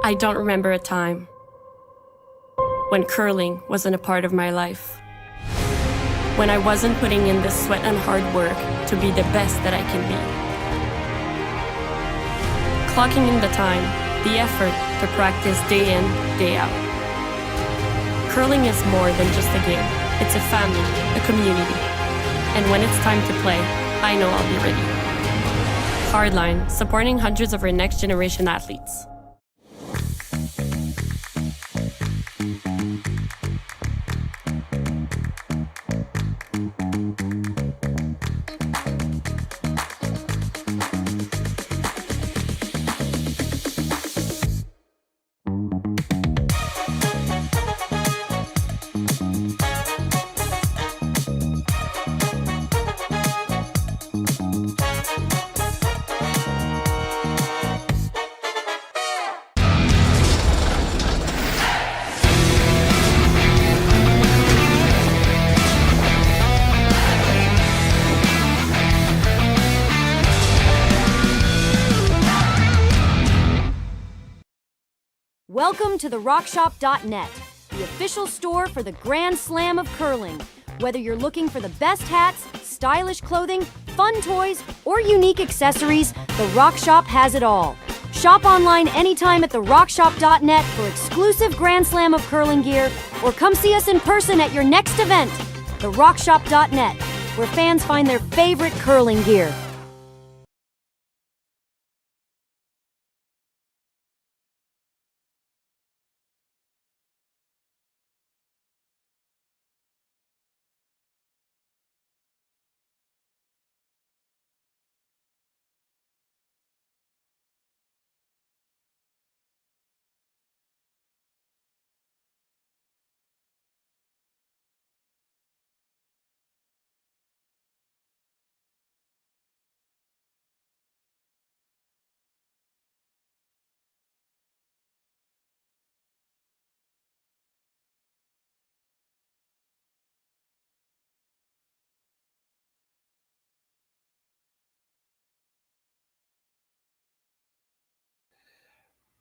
I don't remember a time when curling wasn't a part of my life. When I wasn't putting in the sweat and hard work to be the best that I can be. Clocking in the time, the effort to practice day in, day out. Curling is more than just a game. It's a family, a community. And when it's time to play, I know I'll be ready. Hardline, supporting hundreds of our next generation athletes. Welcome to the rockshop.net, the official store for the Grand Slam of curling. Whether you're looking for the best hats, stylish clothing, fun toys, or unique accessories, the Rock Shop has it all. Shop online anytime at therockshop.net for exclusive Grand Slam of curling gear, or come see us in person at your next event. Therockshop.net, where fans find their favorite curling gear.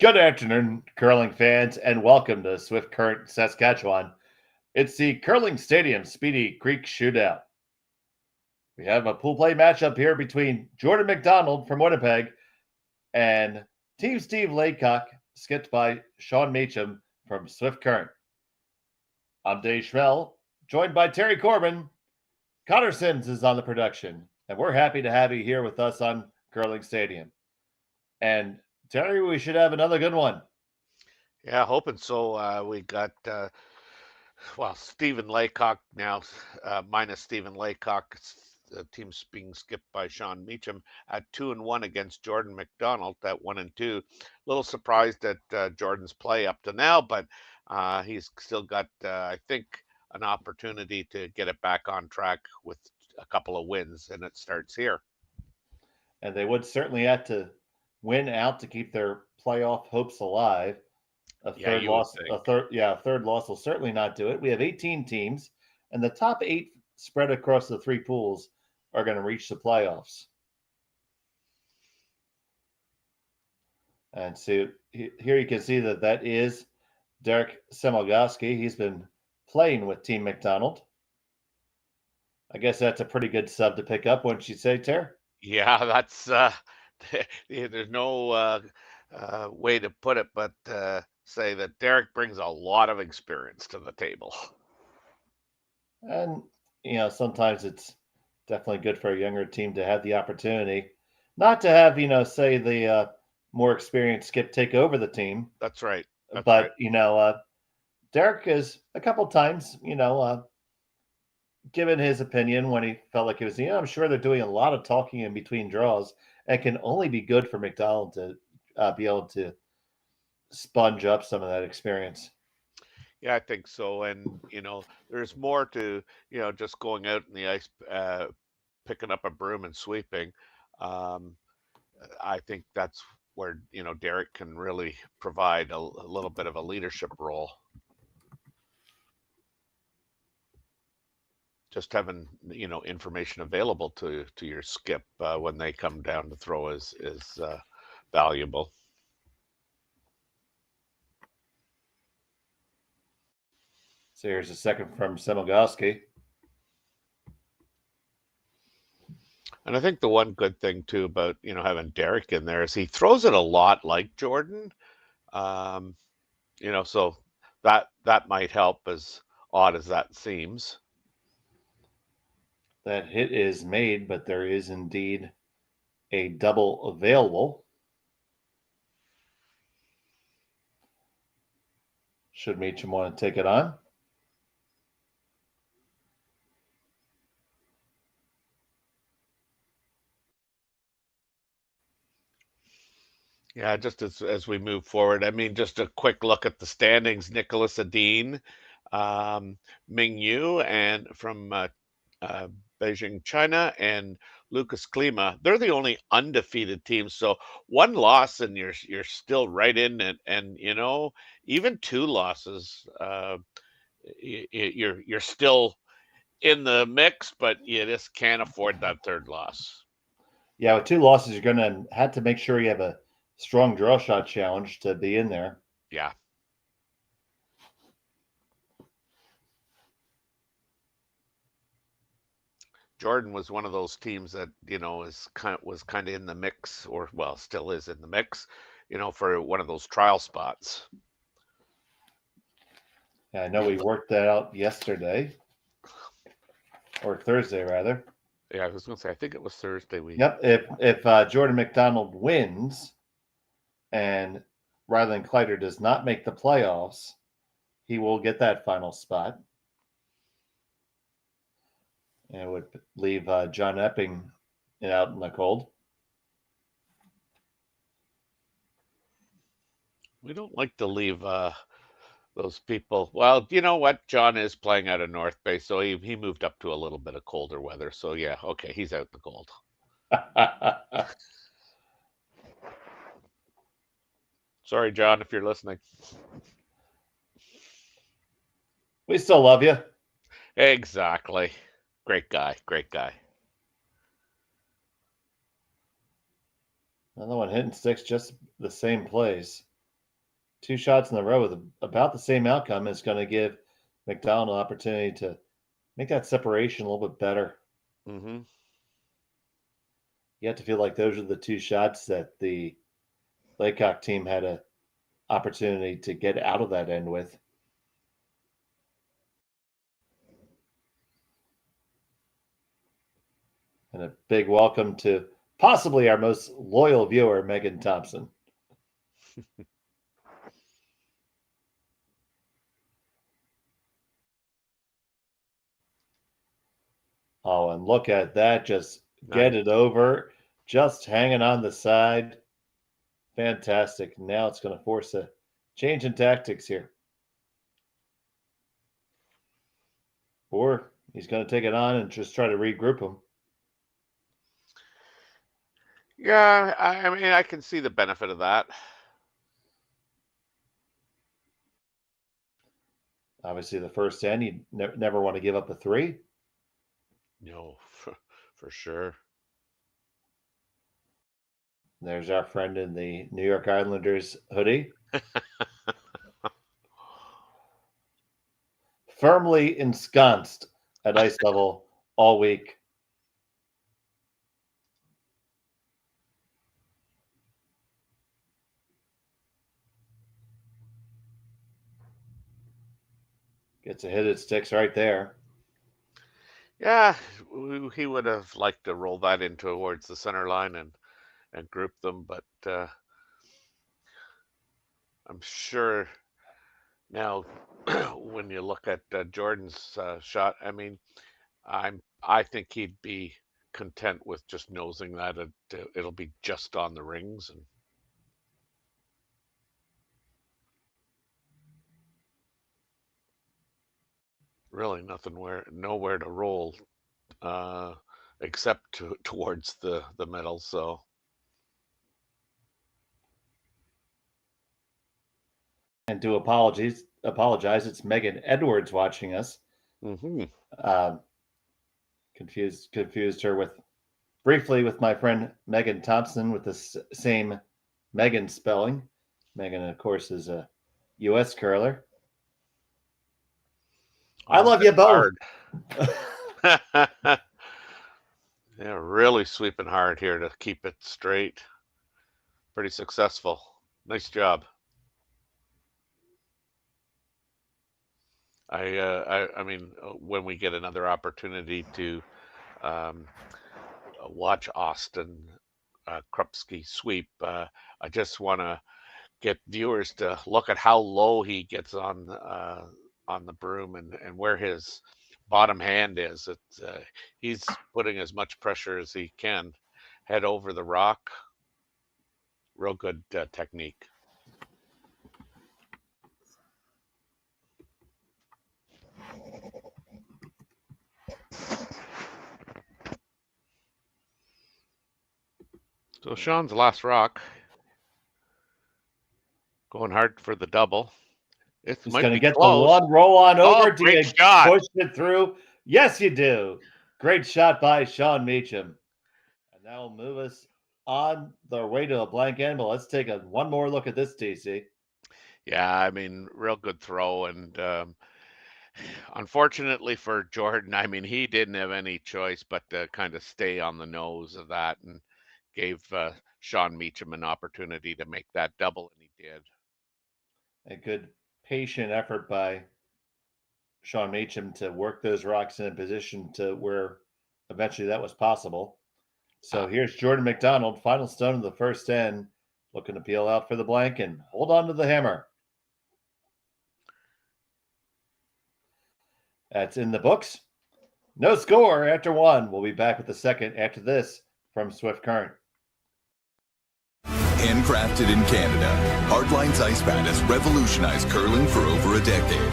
Good afternoon, curling fans, and welcome to Swift Current, Saskatchewan. It's the Curling Stadium Speedy Creek Shootout. We have a pool play matchup here between Jordon McDonald from Winnipeg and Team Steve Laycock, skipped by Sean Meacham from Swift Current. I'm Dave Schmel, joined by Terry Corbin. Connor Sims is on the production, and we're happy to have you here with us on Curling Stadium. And Terry, we should have another good one. Yeah, hoping so. We got, Stephen Laycock now, minus Stephen Laycock. The team's being skipped by Sean Meacham at 2-1 against Jordon McDonald at 1-2. A little surprised at Jordan's play up to now, but he's still got, I think, an opportunity to get it back on track with a couple of wins, and it starts here. And they would certainly have to win out to keep their playoff hopes alive. A third loss will certainly not do it. We have 18 teams, and the top 8 spread across the 3 pools are going to reach the playoffs. And so here you can see that is Derek Semolgoski. He's been playing with Team McDonald. I guess that's a pretty good sub to pick up, wouldn't you say, Ter? Yeah, that's there's no way to put it, but say that Derek brings a lot of experience to the table. And, sometimes it's definitely good for a younger team to have the opportunity, not to have, say the more experienced skip take over the team. That's right. But, Derek is a couple times, given his opinion when he felt like it was, I'm sure they're doing a lot of talking in between draws, and can only be good for McDonald to be able to sponge up some of that experience. Yeah, I think so. And, there's more to, just going out in the ice, picking up a broom and sweeping. I think that's where, Derek can really provide a little bit of a leadership role. Just having, information available to your skip when they come down to throw is valuable. So here's a second from Semigowski. And I think the one good thing too about having Derek in there is he throws it a lot like Jordan. So that might help, as odd as that seems. That hit is made, but there is indeed a double available. Should Meacham want to take it on? Yeah, just as we move forward, I mean, just a quick look at the standings. Nicholas Adine, Ming Yu, and from Beijing, China, and Lucas Klima. They're the only undefeated teams. So one loss and you're still right in it, and even two losses, you're still in the mix, but you just can't afford that third loss. Yeah, with two losses, you're going to have to make sure you have a strong draw shot challenge to be in there. Yeah. Jordan was one of those teams that was kind of in the mix, or well, still is in the mix, for one of those trial spots. Yeah, I know we worked that out yesterday, or Thursday rather. Yeah, I was going to say I think it was Thursday. Yep. If Jordon McDonald wins, and Ryland Kleider does not make the playoffs, he will get that final spot. And it would leave John Epping out in the cold. We don't like to leave those people. Well, you know what? John is playing out of North Bay, so he moved up to a little bit of colder weather. So yeah, okay, he's out in the cold. Sorry, John, if you're listening. We still love you. Exactly. Great guy. Great guy. Another one hitting sticks, just the same place. Two shots in a row with about the same outcome is going to give McDonald an opportunity to make that separation a little bit better. Mm-hmm. You have to feel like those are the two shots that the Laycock team had an opportunity to get out of that end with. And a big welcome to possibly our most loyal viewer, Megan Thompson. Oh, and look at that. Just get it over. Just hanging on the side. Fantastic. Now it's going to force a change in tactics here. Or he's going to take it on and just try to regroup him. Yeah, I mean, I can see the benefit of that. Obviously, the first end, you never want to give up a three. No, for sure. There's our friend in the New York Islanders hoodie. Firmly ensconced at ice level all week. Gets a hit, it sticks right there. Yeah, he would have liked to roll that in towards the center line and group them, but I'm sure now when you look at Jordan's shot, I mean, I think he'd be content with just nosing that it'll be just on the rings, and really nowhere to roll except towards the middle. So and to apologize, it's Megan Edwards watching us. Mm-hmm. Confused her briefly with my friend Megan Thompson with the same Megan spelling. Megan, of course, is a U.S. curler. I love you both. Hard. Yeah, really sweeping hard here to keep it straight. Pretty successful. Nice job. I mean, when we get another opportunity to um, watch Austin Krupski sweep, I just want to get viewers to look at how low he gets on the broom and where his bottom hand is. He's putting as much pressure as he can. Head over the rock. Real good technique. So Sean's last rock. Going hard for the double. It He's might going to be get close. the one roll on over to great get shot. pushed it through. Yes, you do. Great shot by Sean Meacham. And that will move us on the way to a blank end. But let's take one more look at this, TC. Yeah, I mean, real good throw. And unfortunately for Jordan, I mean, he didn't have any choice but to kind of stay on the nose of that and gave Sean Meacham an opportunity to make that double, and he did. A good patient effort by Sean Meacham to work those rocks in a position to where eventually that was possible. So here's Jordon McDonald, final stone of the first end, looking to peel out for the blank and hold on to the hammer. That's in the books. No score after one. We'll be back with the second after this from Swift Current. Handcrafted in Canada, Hardline's ice pad has revolutionized curling for over a decade.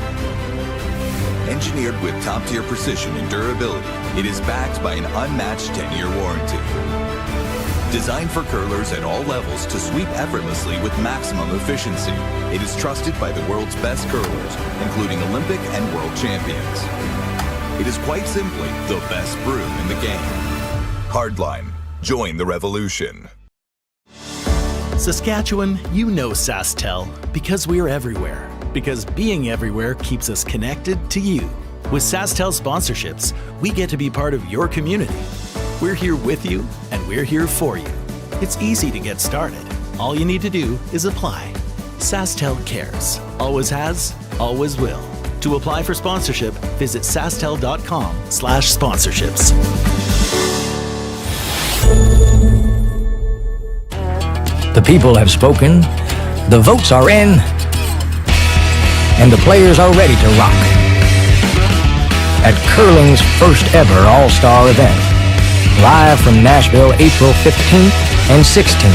Engineered with top-tier precision and durability, it is backed by an unmatched 10-year warranty. Designed for curlers at all levels to sweep effortlessly with maximum efficiency, it is trusted by the world's best curlers, including Olympic and world champions. It is quite simply the best broom in the game. Hardline. Join the revolution. Saskatchewan, you know Sasktel because we're everywhere. Because being everywhere keeps us connected to you. With Sasktel sponsorships, we get to be part of your community. We're here with you, and we're here for you. It's easy to get started. All you need to do is apply. Sasktel cares. Always has, always will. To apply for sponsorship, visit sastel.com/sponsorships. The people have spoken, the votes are in, and the players are ready to rock. At curling's first ever All-Star event, live from Nashville, April 15th and 16th,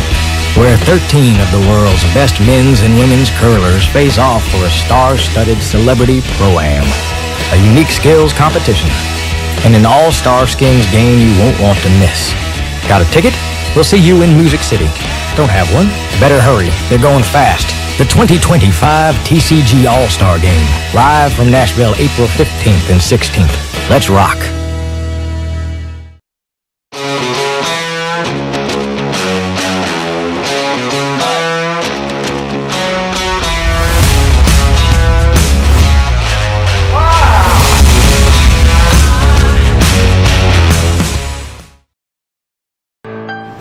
where 13 of the world's best men's and women's curlers face off for a star-studded celebrity pro-am, a unique skills competition, and an all-star skins game you won't want to miss. Got a ticket? We'll see you in Music City. Don't have one? Better hurry. They're going fast. The 2025 TCG All-Star Game. Live from Nashville, April 15th and 16th. Let's rock.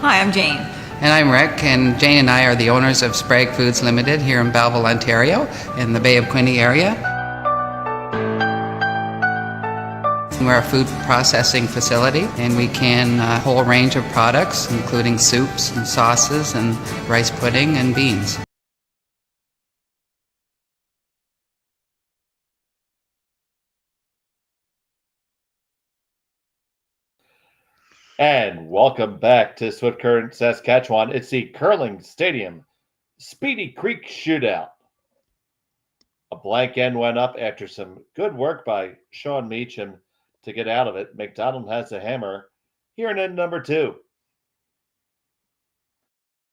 Hi, I'm Jane. And I'm Rick, and Jane and I are the owners of Sprague Foods Limited here in Belleville, Ontario, in the Bay of Quinte area. We're a food processing facility, and we can a whole range of products, including soups and sauces and rice pudding and beans. And welcome back to Swift Current, Saskatchewan. It's the Curling Stadium Speedy Creek Shootout. A blank end went up after some good work by Sean Meacham to get out of it. McDonald has a hammer here in end number 2.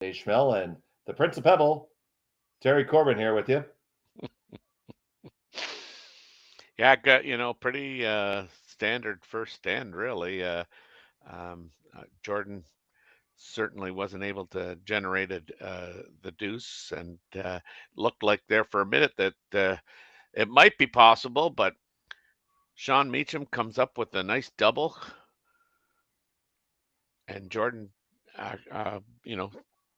Schmel and the Prince of Pebble, Terry Corbin here with you. Yeah, got pretty standard first stand, really. Jordan certainly wasn't able to generate the deuce, and looked like there for a minute that it might be possible, but Sean Meacham comes up with a nice double, and Jordan,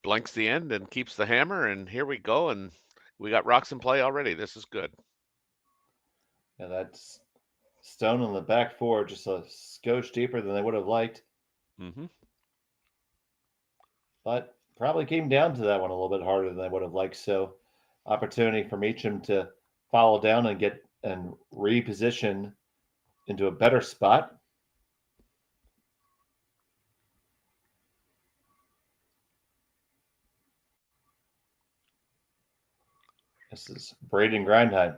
blanks the end and keeps the hammer, and here we go, and we got rocks in play already. This is good. And that's stone on the back four, just a skosh deeper than they would have liked. Mm-hmm. But probably came down to that one a little bit harder than they would have liked. So opportunity for Meacham to follow down and get and reposition into a better spot. This is Braden Grindheim.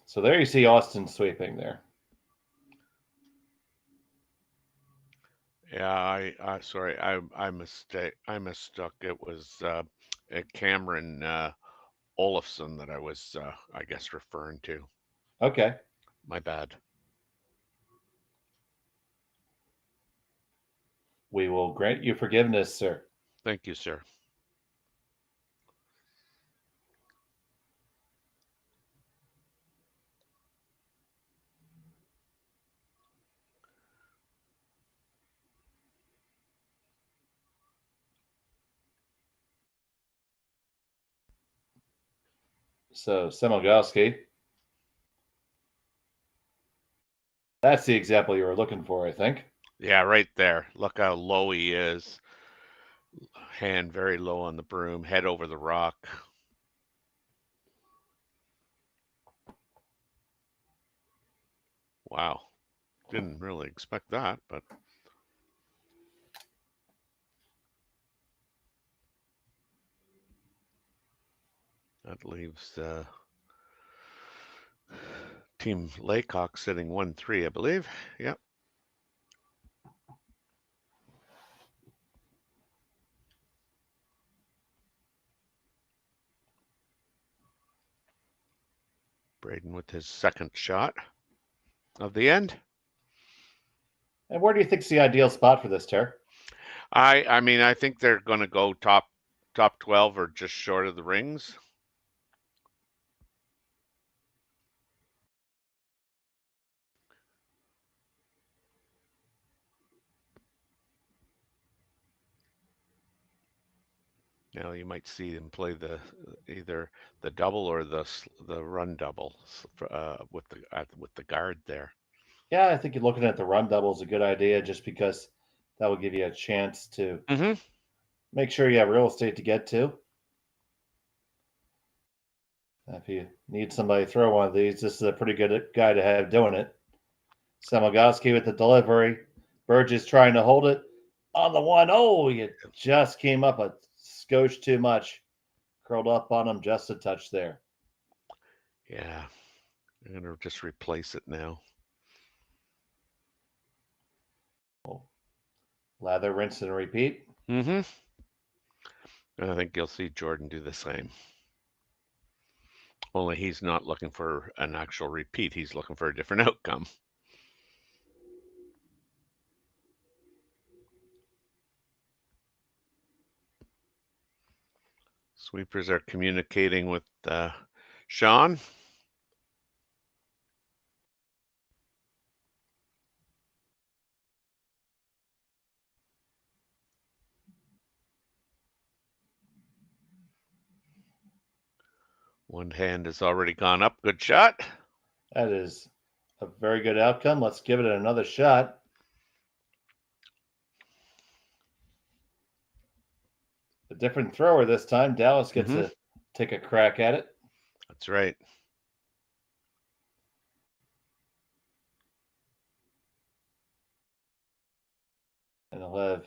So there you see Austin sweeping there. Yeah, I mistook. It was Cameron Olafson that I was, I guess, referring to. Okay. My bad. We will grant you forgiveness, sir. Thank you, sir. So Semilgowski. That's the example you were looking for, I think. Yeah, right there. Look how low he is. Hand very low on the broom, head over the rock. Wow. Didn't really expect that, but that leaves Team Laycock sitting 1-3, I believe. Yep. Braden with his second shot of the end. And where do you think's the ideal spot for this, Ter? I mean, I think they're going to go top 12 or just short of the rings. Now you might see them play either the double or the run double with the guard there. Yeah, I think looking at the run double is a good idea, just because that will give you a chance to make sure you have real estate to get to. If you need somebody to throw one of these, this is a pretty good guy to have doing it. Semilgowski with the delivery. Burgess trying to hold it on the one. Oh, you just came up a skosh too much. Curled up on him just a touch there. Yeah, I'm going to just replace it now. Lather, rinse, and repeat. And I think you'll see Jordan do the same. Only he's not looking for an actual repeat. He's looking for a different outcome. Sweepers are communicating with Sean. One hand has already gone up. Good shot. That is a very good outcome. Let's give it another shot. A different thrower this time. Dallas gets to take a crack at it. That's right. And they'll have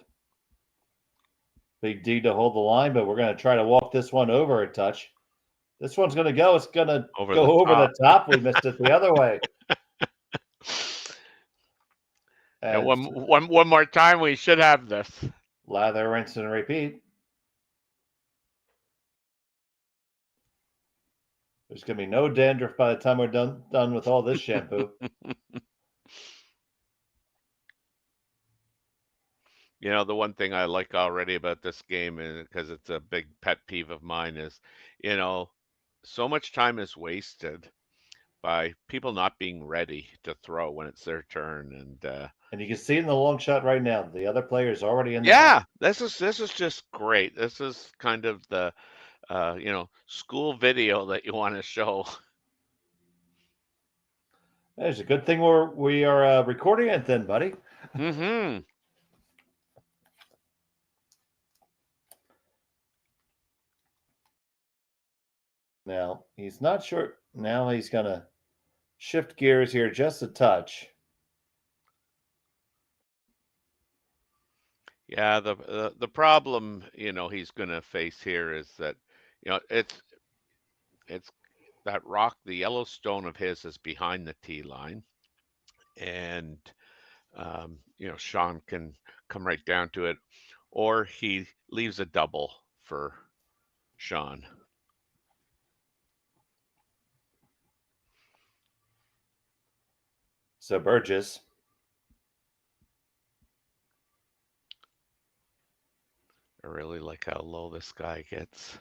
Big D to hold the line, but we're going to try to walk this one over a touch. This one's going to go. It's going to go over the top. We missed it the other way. And one more time, we should have this. Lather, rinse, and repeat. There's going to be no dandruff by the time we're done with all this shampoo. You know, the one thing I like already about this game, and because it's a big pet peeve of mine, is, you know, so much time is wasted by people not being ready to throw when it's their turn. And you can see in the long shot right now, the other player is already in the net. Yeah, this is just great. This is kind of the school video that you want to show. There's a good thing we are recording it then, buddy. Mm-hmm. Now, he's not sure. Now he's going to shift gears here just a touch. Yeah, the problem, he's going to face here is that, it's that rock, the Yellowstone of his is behind the tee line, and Sean can come right down to it, or he leaves a double for Sean. So Burgess. I really like how low this guy gets.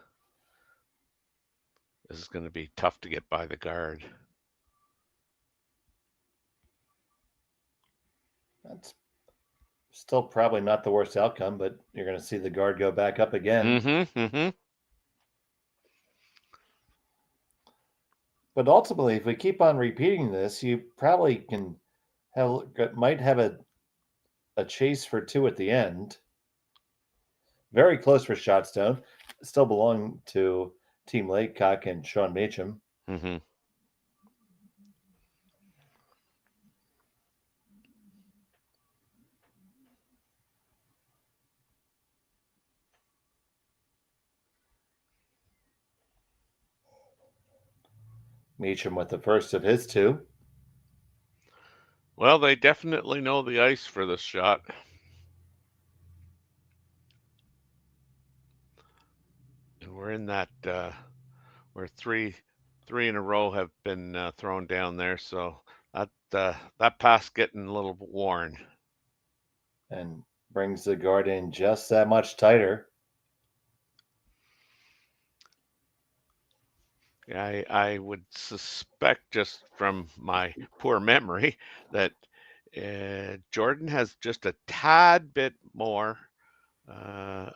This is going to be tough to get by the guard. That's still probably not the worst outcome, but you're going to see the guard go back up again. Mm-hmm, mm-hmm. But ultimately, if we keep on repeating this, you probably might have a chase for two at the end. Very close for Shotstone. Still belong to Team Laycock and Sean Meacham. Mm-hmm. Meacham with the first of his two. Well, they definitely know the ice for this shot. And we're in that where three in a row have been thrown down there, so that pass getting a little worn. And brings the guard in just that much tighter. I would suspect, just from my poor memory, that Jordon has just a tad bit more of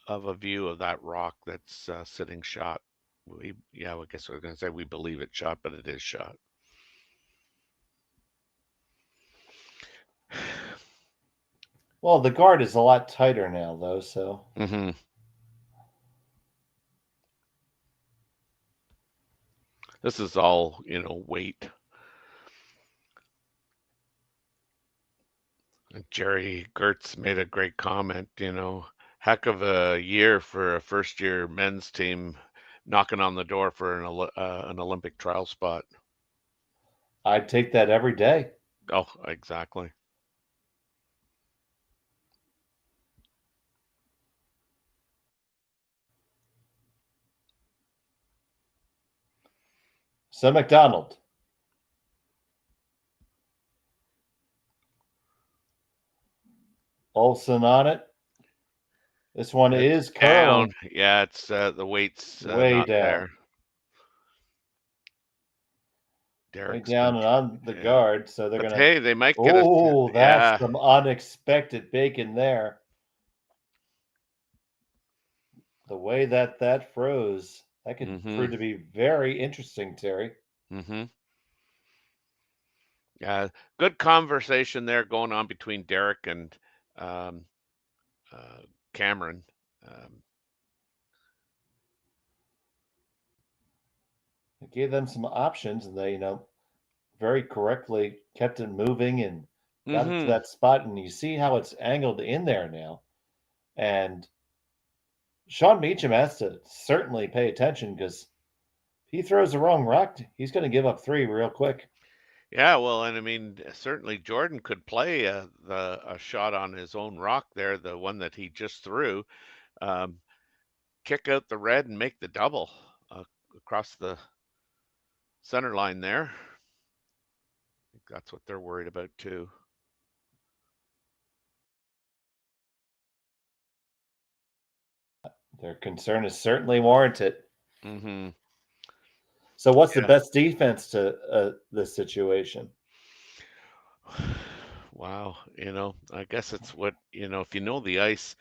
a view of that rock that's sitting shot. I guess I was going to say we believe it's shot, but it is shot. Well, the guard is a lot tighter now, though, so. Mm-hmm. This is all, weight. Jerry Gertz made a great comment, heck of a year for a first-year men's team knocking on the door for an Olympic trial spot. I'd take that every day. Oh, exactly. So McDonald. Olsen on it. This one is curling. Down. Yeah, it's the weight's way not down. there. Derek's way down and on the guard, so they're going to. Hey, they might get Oh, that's some unexpected bacon there. The way that froze, that could prove to be very interesting, Terry. Mm-hmm. Yeah, good conversation there going on between Derek and Cameron. It gave them some options, and they, very correctly kept it moving and got it to that spot. And you see how it's angled in there now. And Sean Meacham has to certainly pay attention, because if he throws the wrong rock, he's going to give up three real quick. Yeah, well, and I mean, certainly Jordon could play a shot on his own rock there, the one that he just threw, kick out the red and make the double across the center line there. I think that's what they're worried about too. Their concern is certainly warranted. Mm-hmm. So what's the best defense to this situation? Wow. I guess it's what, if you know the ice,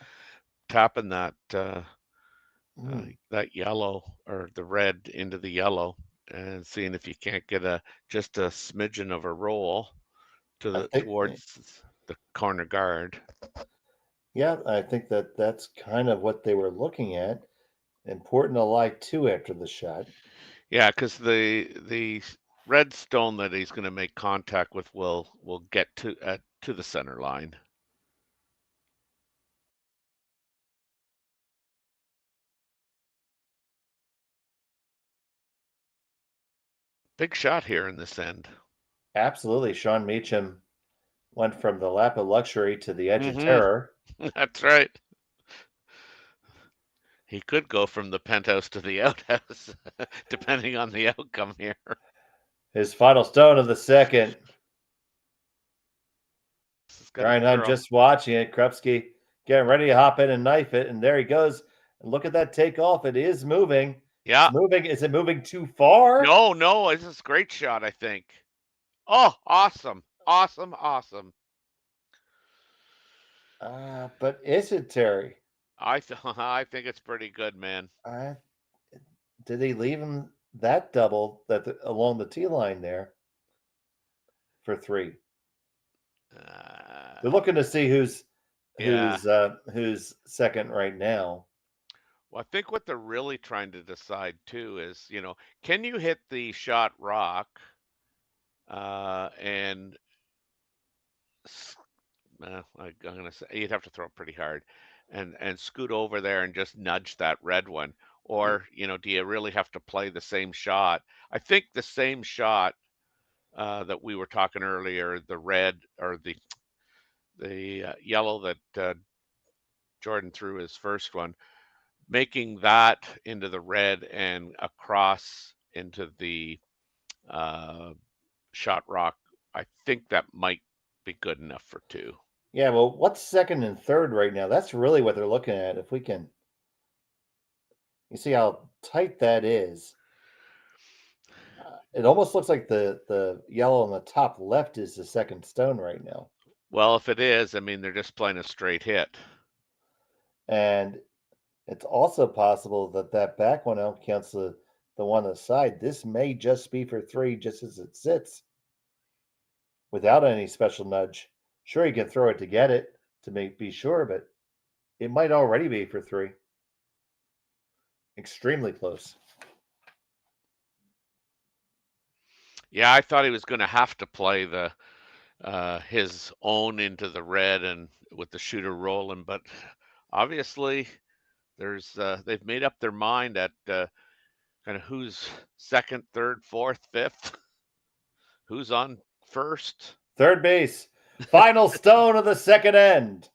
tapping that that yellow or the red into the yellow and seeing if you can't get just a smidgen of a roll towards the corner guard. Yeah, I think that's kind of what they were looking at. Important to lie to after the shot. Yeah, because the red stone that he's going to make contact with will get to the center line. Big shot here in this end. Absolutely. Sean Meacham went from the lap of luxury to the edge of terror. That's right. He could go from the penthouse to the outhouse, depending on the outcome here. His final stone of the second. Brian, I'm just watching it. Krupski getting ready to hop in and knife it, and there he goes. And look at that takeoff. It is moving. Yeah. It's moving. Is it moving too far? No. This is a great shot, I think. Oh, awesome. Awesome. But is it, Terry? I think it's pretty good, man. Did he leave him that double along the tee line there for 3? They're looking to see who's second right now. Well, I think what they're really trying to decide too is, can you hit the shot rock, and I'm gonna say you'd have to throw it pretty hard, and scoot over there and just nudge that red one, or do you really have to play the same shot? I think the same shot that we were talking earlier, the red or the yellow that Jordan threw his first one, making that into the red and across into the shot rock, I think that might be good enough for 2. Yeah, well, what's second and third right now? That's really what they're looking at. If we can, you see how tight that is. It almost looks like the yellow on the top left is the second stone right now. Well, if it is, I mean, they're just playing a straight hit. And it's also possible that back one out counts the one on the side. This may just be for 3 just as it sits without any special nudge. Sure, you can throw it to get it to be sure, but it might already be for 3. Extremely close. Yeah, I thought he was going to have to play his own into the red and with the shooter rolling, but obviously they've made up their mind at kind of who's second, third, fourth, fifth, who's on first. Third base. Final stone of the second end.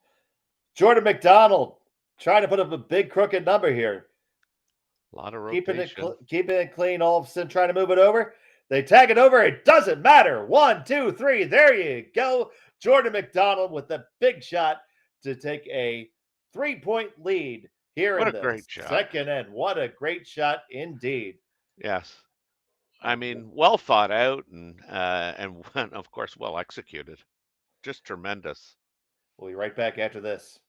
Jordon McDonald trying to put up a big crooked number here. A lot of rotation. Keeping it clean. All of a sudden trying to move it over. They tag it over. It doesn't matter. 1, 2, 3. There you go. Jordon McDonald with the big shot to take a 3-point lead here in the second end. What a great shot indeed. Yes. I mean, well thought out and of course well executed. Just tremendous. We'll be right back after this.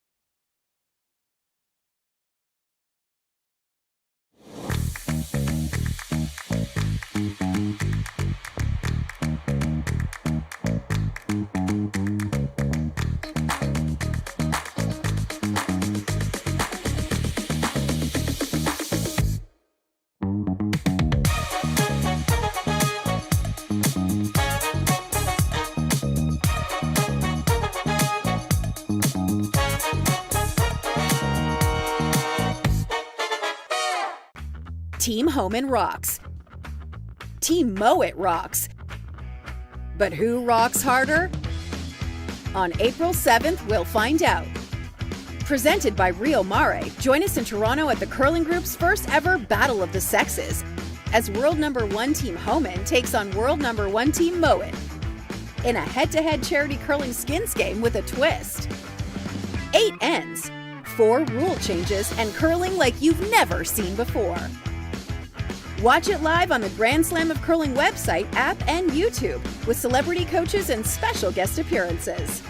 Team Homan rocks. Team Mowat rocks. But who rocks harder? On April 7th, we'll find out. Presented by Rio Mare, join us in Toronto at the Curling Group's first ever Battle of the Sexes, as world number 1 Team Homan takes on world number 1 Team Mowat in a head-to-head charity curling skins game with a twist. 8 ends, 4 rule changes and curling like you've never seen before. Watch it live on the Grand Slam of Curling website, app, and YouTube with celebrity coaches and special guest appearances.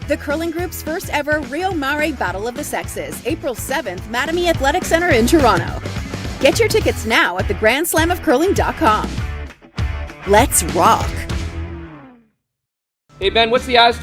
The Curling Group's first ever Rio Mare Battle of the Sexes, April 7th, Mattamy Athletic Center in Toronto. Get your tickets now at thegrandslamofcurling.com. Let's rock! Hey Ben, what's the odds?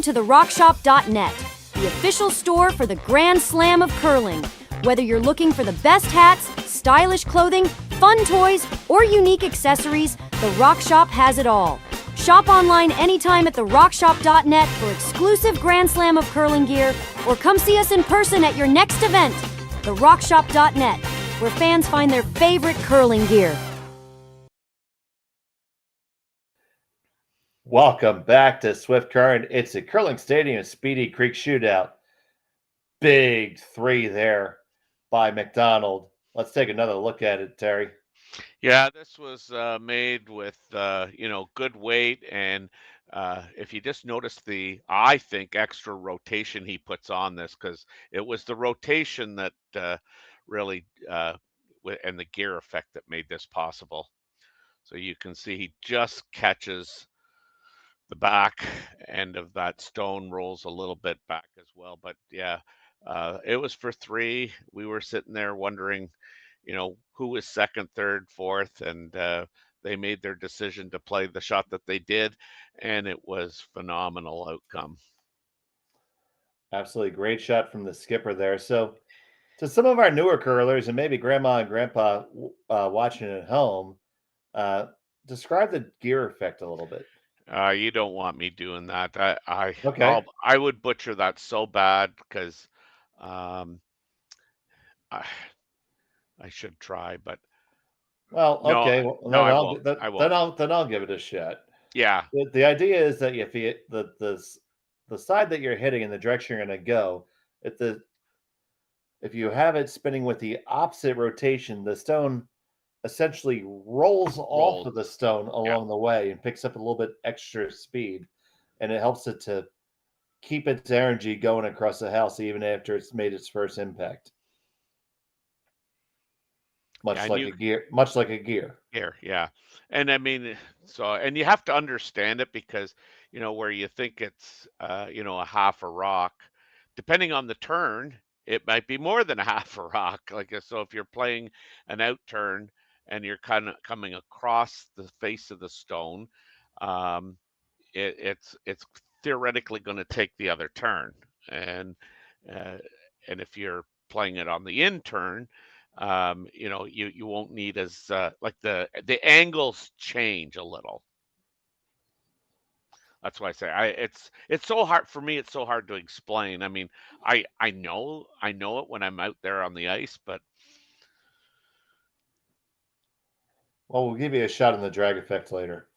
To the rockshop.net, the official store for the Grand Slam of Curling. Whether you're looking for the best hats, stylish clothing, fun toys, or unique accessories, the Rock Shop has it all. Shop online anytime at therockshop.net for exclusive Grand Slam of Curling gear, or come see us in person at your next event. Therockshop.net, where fans find their favorite curling gear. Welcome back to Swift Current. It's a Curling Stadium Speedy Creek shootout. Big 3 there by McDonald. Let's take another look at it, Terry. Yeah, this was made with good weight, and if you just notice I think, extra rotation he puts on this, because it was the rotation that really and the gear effect that made this possible. So you can see he just catches the back end of that stone, rolls a little bit back as well. But yeah, it was for 3. We were sitting there wondering, who was second, third, fourth, and they made their decision to play the shot that they did, and it was phenomenal outcome. Absolutely great shot from the skipper there. So to some of our newer curlers and maybe grandma and grandpa watching at home, describe the gear effect a little bit. You don't want me doing that. Okay. I would butcher that so bad, because I should try, but Well, no, okay. Well, no, I won't. I won't. Then I'll give it a shot. Yeah, The idea is that if the side that you're hitting and the direction you're going to go, if you have it spinning with the opposite rotation, the stone essentially rolls off of the stone along the way and picks up a little bit extra speed, and it helps it to keep its energy going across the house even after it's made its first impact. Much like a gear. here, yeah. And I mean, and you have to understand it, because where you think it's a half a rock, depending on the turn, it might be more than a half a rock. So if you're playing an out turn and you're kind of coming across the face of the stone, it's theoretically going to take the other turn, and if you're playing it on the in turn, you won't need as the angles change a little. That's why I say it's so hard for me. It's so hard to explain. I mean, I know it when I'm out there on the ice, but Well, we'll give you a shot in the drag effect later.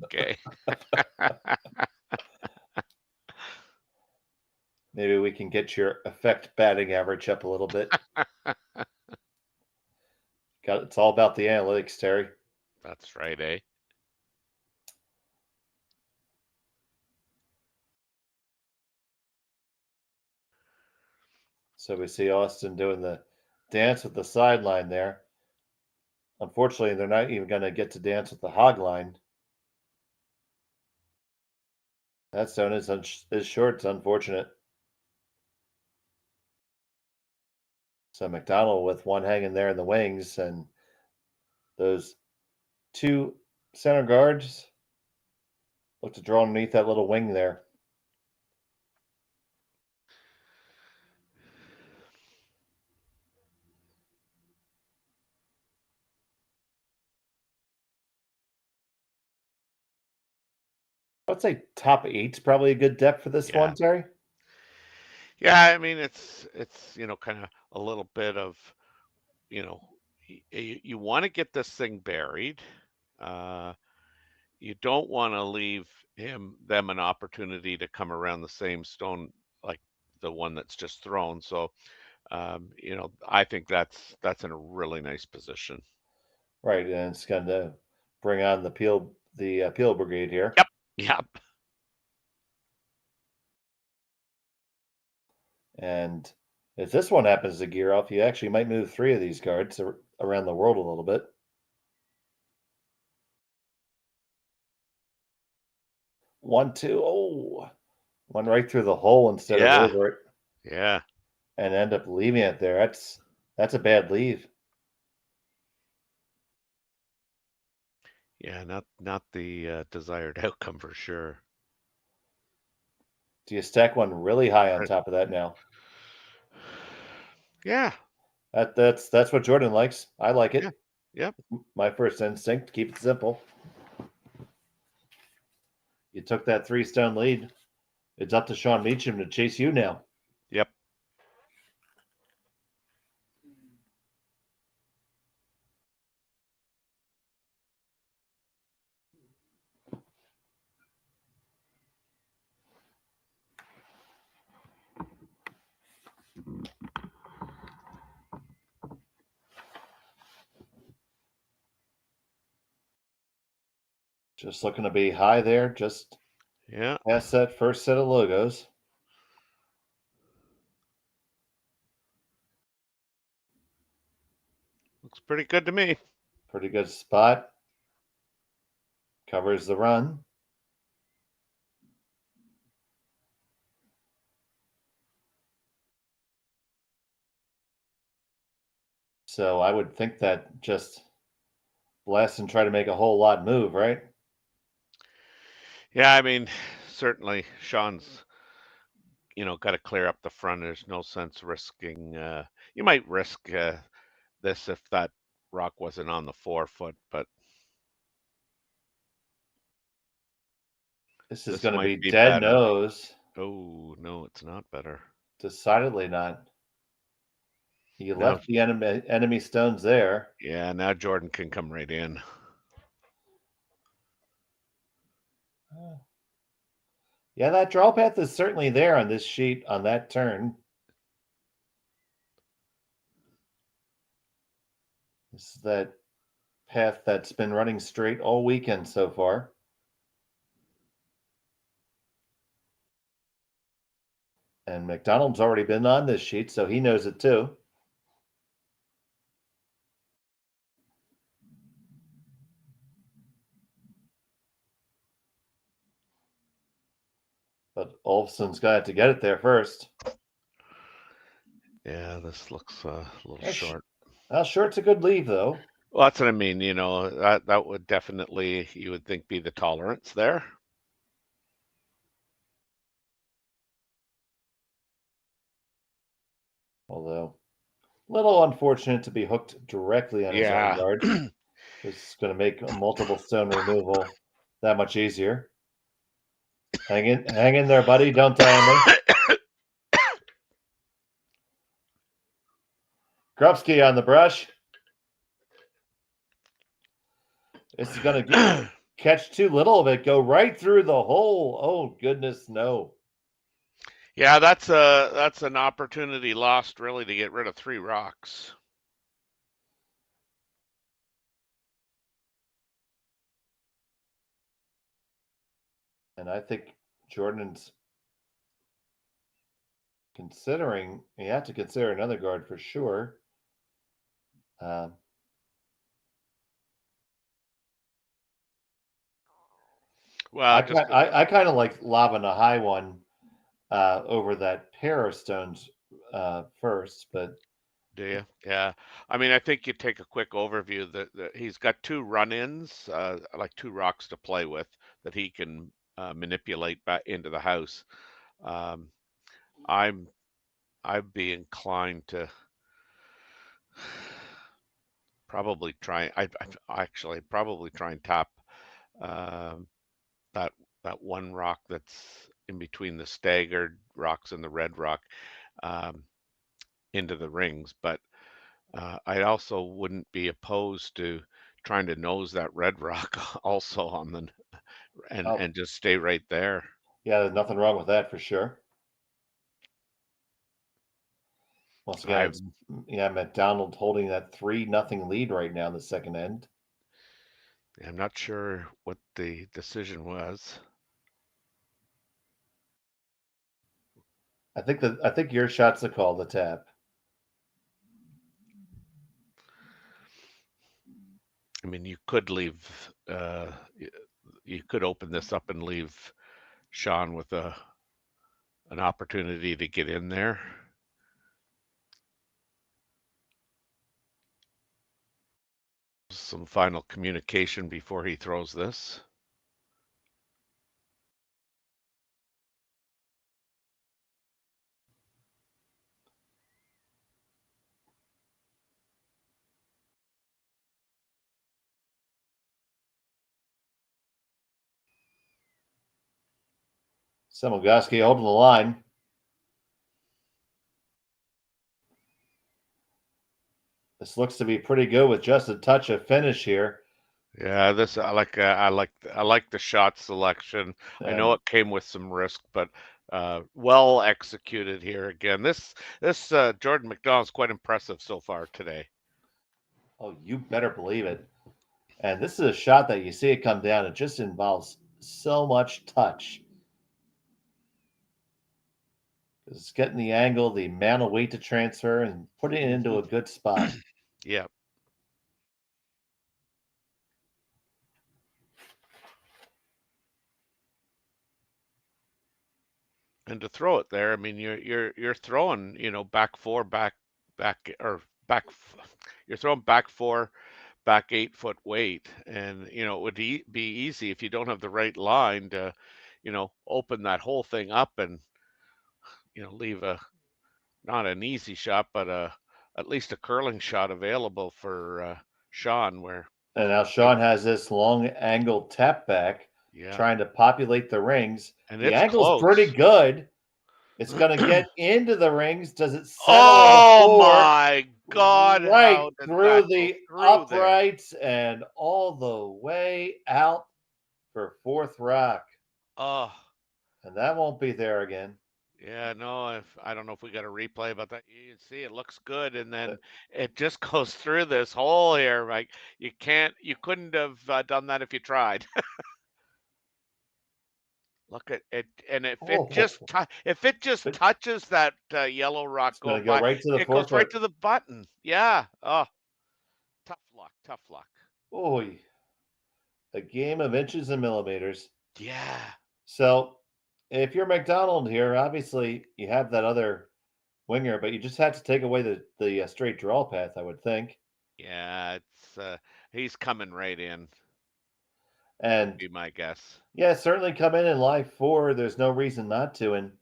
okay. Maybe we can get your effect batting average up a little bit. It's all about the analytics, Terry. That's right, eh? So we see Austin doing the dance with the sideline there. Unfortunately, they're not even going to get to dance with the hog line. That stone is short. It's unfortunate. So McDonald with one hanging there in the wings, and those 2 center guards look to draw underneath that little wing there. I'd say top 8's probably a good depth for this one, Terry. Yeah, I mean it's kind of a little bit of, you want to get this thing buried. You don't want to leave them an opportunity to come around the same stone like the one that's just thrown. So, I think that's in a really nice position. Right, and it's going to bring on the peel brigade here. Yep. Yep. And if this one happens to gear off, you actually might move 3 of these guards around the world a little bit. 1, 2. Oh, went right through the hole instead of over it. Yeah. And end up leaving it there. That's a bad leave. Yeah, not the desired outcome for sure. Do you stack one really high on top of that now? Yeah. That's what Jordon likes. I like it. Yep. My first instinct, keep it simple. You took that 3-stone lead. It's up to Sean Meacham to chase you now. Yep. Just looking to be high there, just past that first set of logos. Looks pretty good to me. Pretty good spot. Covers the run. So I would think that just blast and try to make a whole lot move, right? Yeah, I mean, certainly Sean's, got to clear up the front. There's no sense risking. You might risk this if that rock wasn't on the 4-foot, but this is going to be dead better. nose. Oh no, it's not better. Decidedly not. You left the enemy stones there. Yeah, now Jordon can come right in. Yeah, that draw path is certainly there on this sheet on that turn. This is that path that's been running straight all weekend so far. And McDonald's already been on this sheet, so he knows it too. But Olafson's got to get it there first. Yeah, this looks a little short. Short's a good leave, though. Well, that's what I mean. That would definitely, you would think, be the tolerance there. Although, a little unfortunate to be hooked directly on his own guard. This is going to make a multiple stone removal that much easier. Hang in there, buddy. Don't die on me. Grubsky on the brush. This is going to catch too little of it. Go right through the hole. Oh, goodness, no. Yeah, that's an opportunity lost, really, to get rid of 3 rocks. And I think Jordan's considering, you have to consider another guard for sure. Well, I kind of like lobbing a high one over that pair of stones first, but do you? Yeah. I mean, I think you take a quick overview that he's got 2 run-ins, like 2 rocks to play with that he can manipulate back into the house. I'd be inclined to probably try. I'd actually probably try and tap that that one rock that's in between the staggered rocks and the red rock into the rings. But I also wouldn't be opposed to trying to nose that red rock also on the Oh, and just stay right there. yeah, there's nothing wrong with that for sure. Once again, I it's McDonald holding that 3-0 lead right now in the second end. I'm not sure what the decision was. I think your shot's the call, the tap. I mean, you could leave. You could open this up and leave Sean with an opportunity to get in there. Some final communication before he throws this. Semilgoski holding the line. This looks to be pretty good with just a touch of finish here. Yeah, this I like the shot selection. I know it came with some risk, but well executed here again. This Jordon McDonald's quite impressive so far today. Oh, you better believe it. And this is a shot that you see it come down. It just involves so much touch. It's getting the angle, the amount of weight to transfer, and putting it into a good spot. Yeah. And to throw it there, I mean, you're throwing, back four, back or back. You're throwing back four, back 8 foot weight, and it would be easy if you don't have the right line to, open that whole thing up and leave not an easy shot, but at least a curling shot available for Sean. Where And now Sean has this long angled tap back, trying to populate the rings. And the it's angle's close. pretty good. It's going to get into the rings. Does it settle Oh on four? my God! Right how did through that the go through there? uprights and all the way out for fourth rock. Oh, And that won't be there again. yeah, no. I don't know if we got a replay, but you can see it looks good, and then it just goes through this hole here. Like you couldn't have done that if you tried. Look at it, and if it just touches that yellow rock gonna going go by, right to the it goes 4 right foot. to the button. Yeah. Oh, tough luck. Oy. A game of inches and millimeters. Yeah. So if you're McDonald here, obviously you have that other winger, but you just have to take away the straight draw path, I would think. Yeah, it's he's coming right in. And Would be my guess. yeah, certainly come in live 4. There's no reason not to, and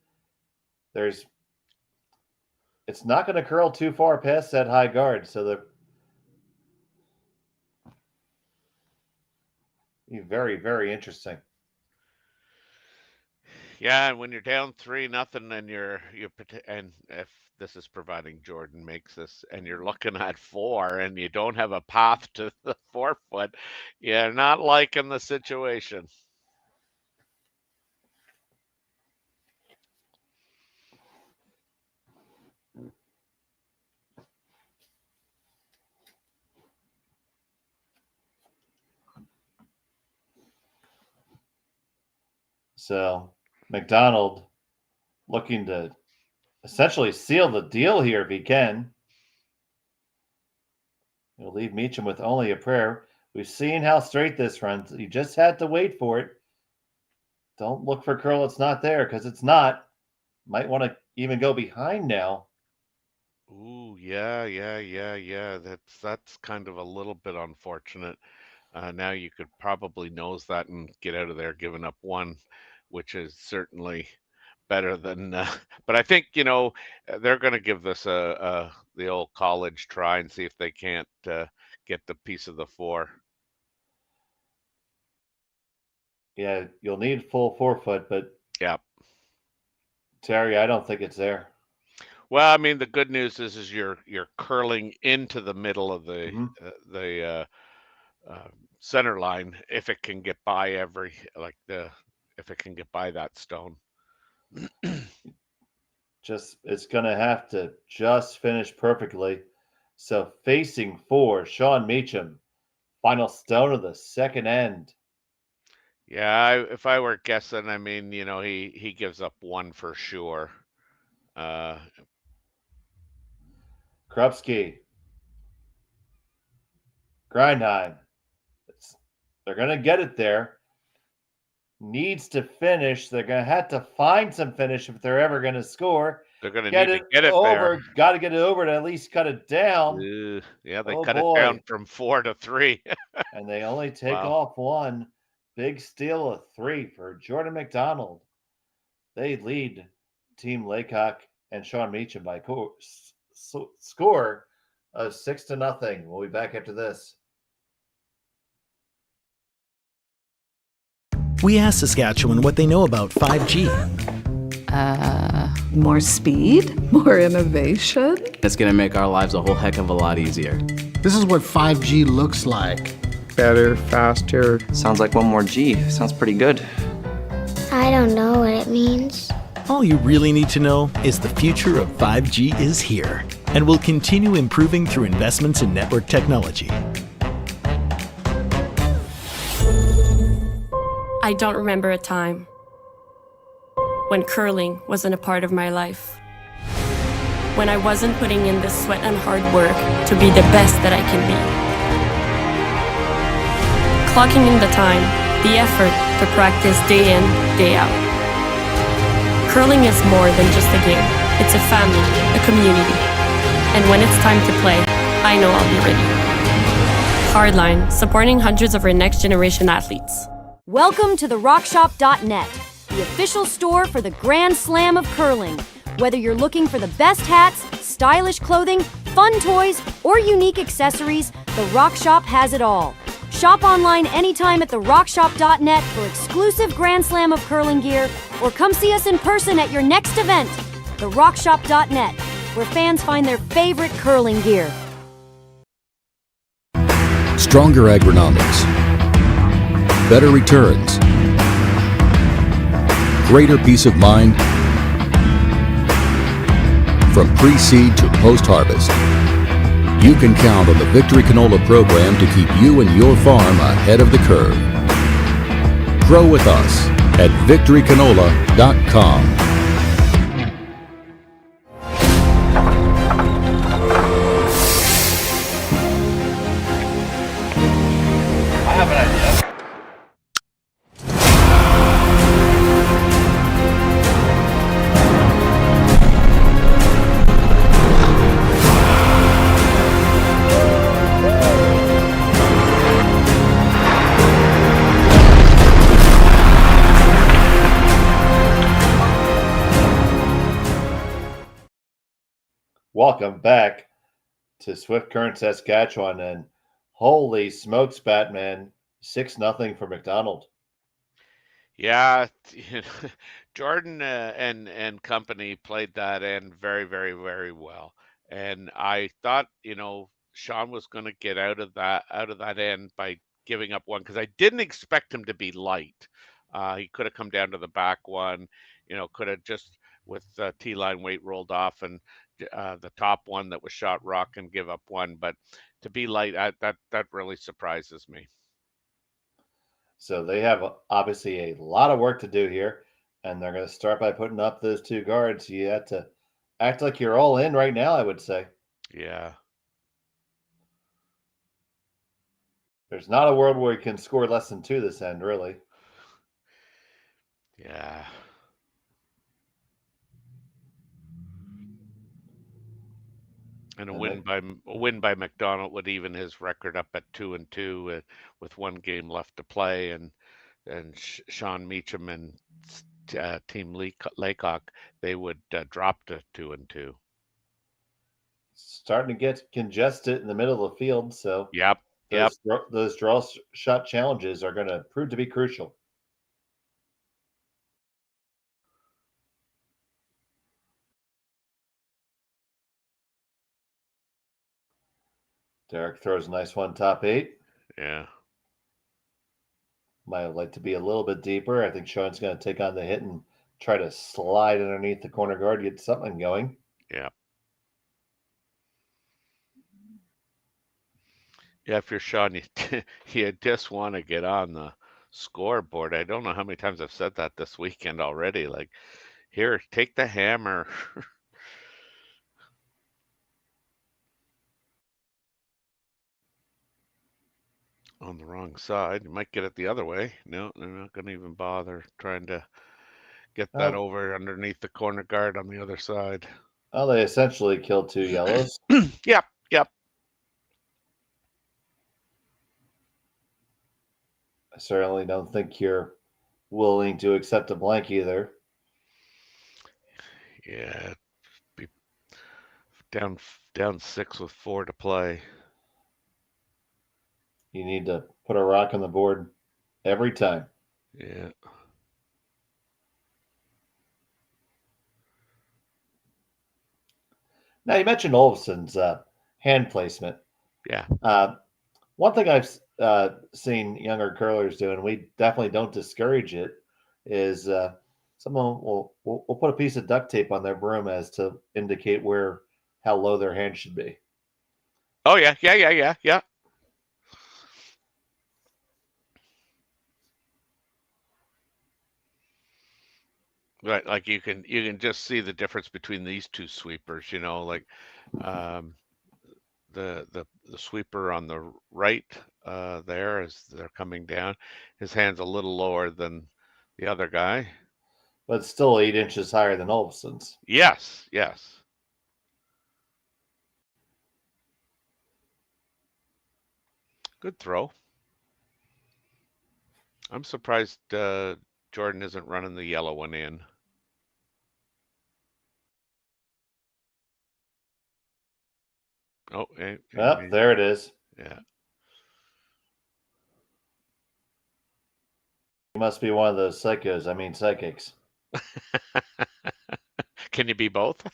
it's not going to curl too far past that high guard, so be very, very interesting. Yeah, and when you're down 3-0, and if this is providing Jordon makes this, and you're looking at 4, and you don't have a path to the 4 foot, you're not liking the situation. So McDonald looking to essentially seal the deal here if he can. He'll leave Meacham with only a prayer. We've seen how straight this runs. You just had to wait for it. Don't look for curl. It's not there because it's not. Might want to even go behind now. Ooh, yeah. That's kind of a little bit unfortunate. Now you could probably nose that and get out of there, giving up 1, which is certainly better than. But I think they're going to give this the old college try and see if they can't get the piece of the 4. Yeah, you'll need full forefoot, but Yeah. Terry, I don't think it's there. Well, I mean, the good news is you're curling into the middle of Hmm. the uh, center line if it can get by if it can get by that stone. It's gonna have to just finish perfectly. So facing for Sean Meacham, final stone of the second end. Yeah, if I were guessing, I mean, he gives up one for sure. Uh, Krupski, Grindheim. They're gonna get it there. Needs to finish. They're gonna have to find some finish if they're ever gonna score. they're going to Get need to it get it there. over. Got to get it over to at least cut it down. Yeah, they Oh cut it down boy. from 4 to 3. And they only take Wow. off one. Big steal of 3 for Jordon McDonald. They lead Team Laycock and Sean Meacham by score of 6-0. We'll be back after this. We asked Saskatchewan what they know about 5G. More speed, more innovation. It's going to make our lives a whole heck of a lot easier. This is what 5G looks like. Better, faster. Sounds like one more G. Sounds pretty good. I don't know what it means. All you really need to know is the future of 5G is here and will continue improving through investments in network technology. I don't remember a time when curling wasn't a part of my life. When I wasn't putting in the sweat and hard work to be the best that I can be. Clocking in the time, the effort to practice day in, day out. Curling is more than just a game. It's a family, a community. And when it's time to play, I know I'll be ready. Hardline, supporting hundreds of our next generation athletes. Welcome to the RockShop.net, the official store for the Grand Slam of curling. Whether you're looking for the best hats, stylish clothing, fun toys, or unique accessories, the Rock Shop has it all. Shop online anytime at therockshop.net for exclusive Grand Slam of curling gear, or come see us in person at your next event. TheRockShop.net, where fans find their favorite curling gear. Stronger agronomics, better returns, greater peace of mind from pre-seed to post-harvest. You can count on the Victory Canola program to keep you and your farm ahead of the curve. Grow with us at victorycanola.com. I have an idea. Welcome back to Swift Current, Saskatchewan, and holy smokes, Batman, 6-0 for McDonald. Yeah, Jordan and company played that end very, very, very well. And I thought, Sean was going to get out of that end by giving up one because I didn't expect him to be light. He could have come down to the back one, could have just with T-line weight rolled off and the top one that was shot rock and give up one. But to be light, that really surprises me. So they have obviously a lot of work to do here, and they're going to start by putting up those two guards. You have to act like you're all in right now, I would say. Yeah. There's not a world where you can score less than 2 this end, really. Yeah. And a win by McDonald would even his record up at 2-2 with one game left to play, and Sean Meacham and Team Laycock, they would drop to 2-2. Starting to get congested in the middle of the field, so yep. Those draw shot challenges are going to prove to be crucial. Derek throws a nice one, top 8. Yeah. Might like to be a little bit deeper. I think Sean's going to take on the hit and try to slide underneath the corner guard, get something going. Yeah. Yeah, if you're Sean, you just want to get on the scoreboard. I don't know how many times I've said that this weekend already. Like, here, take the hammer. On the wrong side. You might get it the other way. No, they're not going to even bother trying to get that over underneath the corner guard on the other side. Well, they essentially killed 2 yellows. Yep. I certainly don't think you're willing to accept a blank either. Yeah, be down 6 with 4 to play. You need to put a rock on the board every time. Yeah. Now, you mentioned Olafson's hand placement. Yeah. One thing I've seen younger curlers do, and we definitely don't discourage it, is someone will put a piece of duct tape on their broom as to indicate how low their hand should be. Oh, yeah. Right, like you can just see the difference between these two sweepers, like the sweeper on the right there as they're coming down, his hand's a little lower than the other guy. But still 8 inches higher than Olafson's. Yes. Good throw. I'm surprised Jordan isn't running the yellow one in. Oh, there it is. Yeah. You must be one of those psychos. I mean, psychics. Can you be both?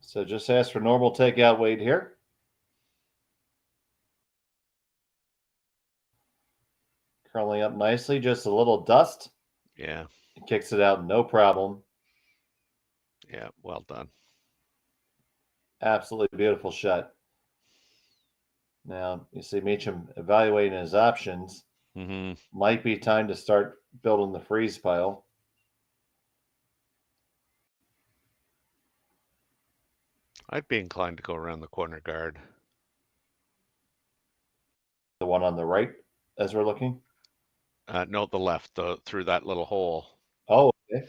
So just ask for normal takeout weight here. Curling up nicely, just a little dust. Yeah. It kicks it out, no problem. Yeah, well done. Absolutely beautiful shot. Now, you see Meacham evaluating his options. Mm-hmm. Might be time to start building the freeze pile. I'd be inclined to go around the corner guard. The one on the right as we're looking? No, the left, through that little hole. Oh, okay.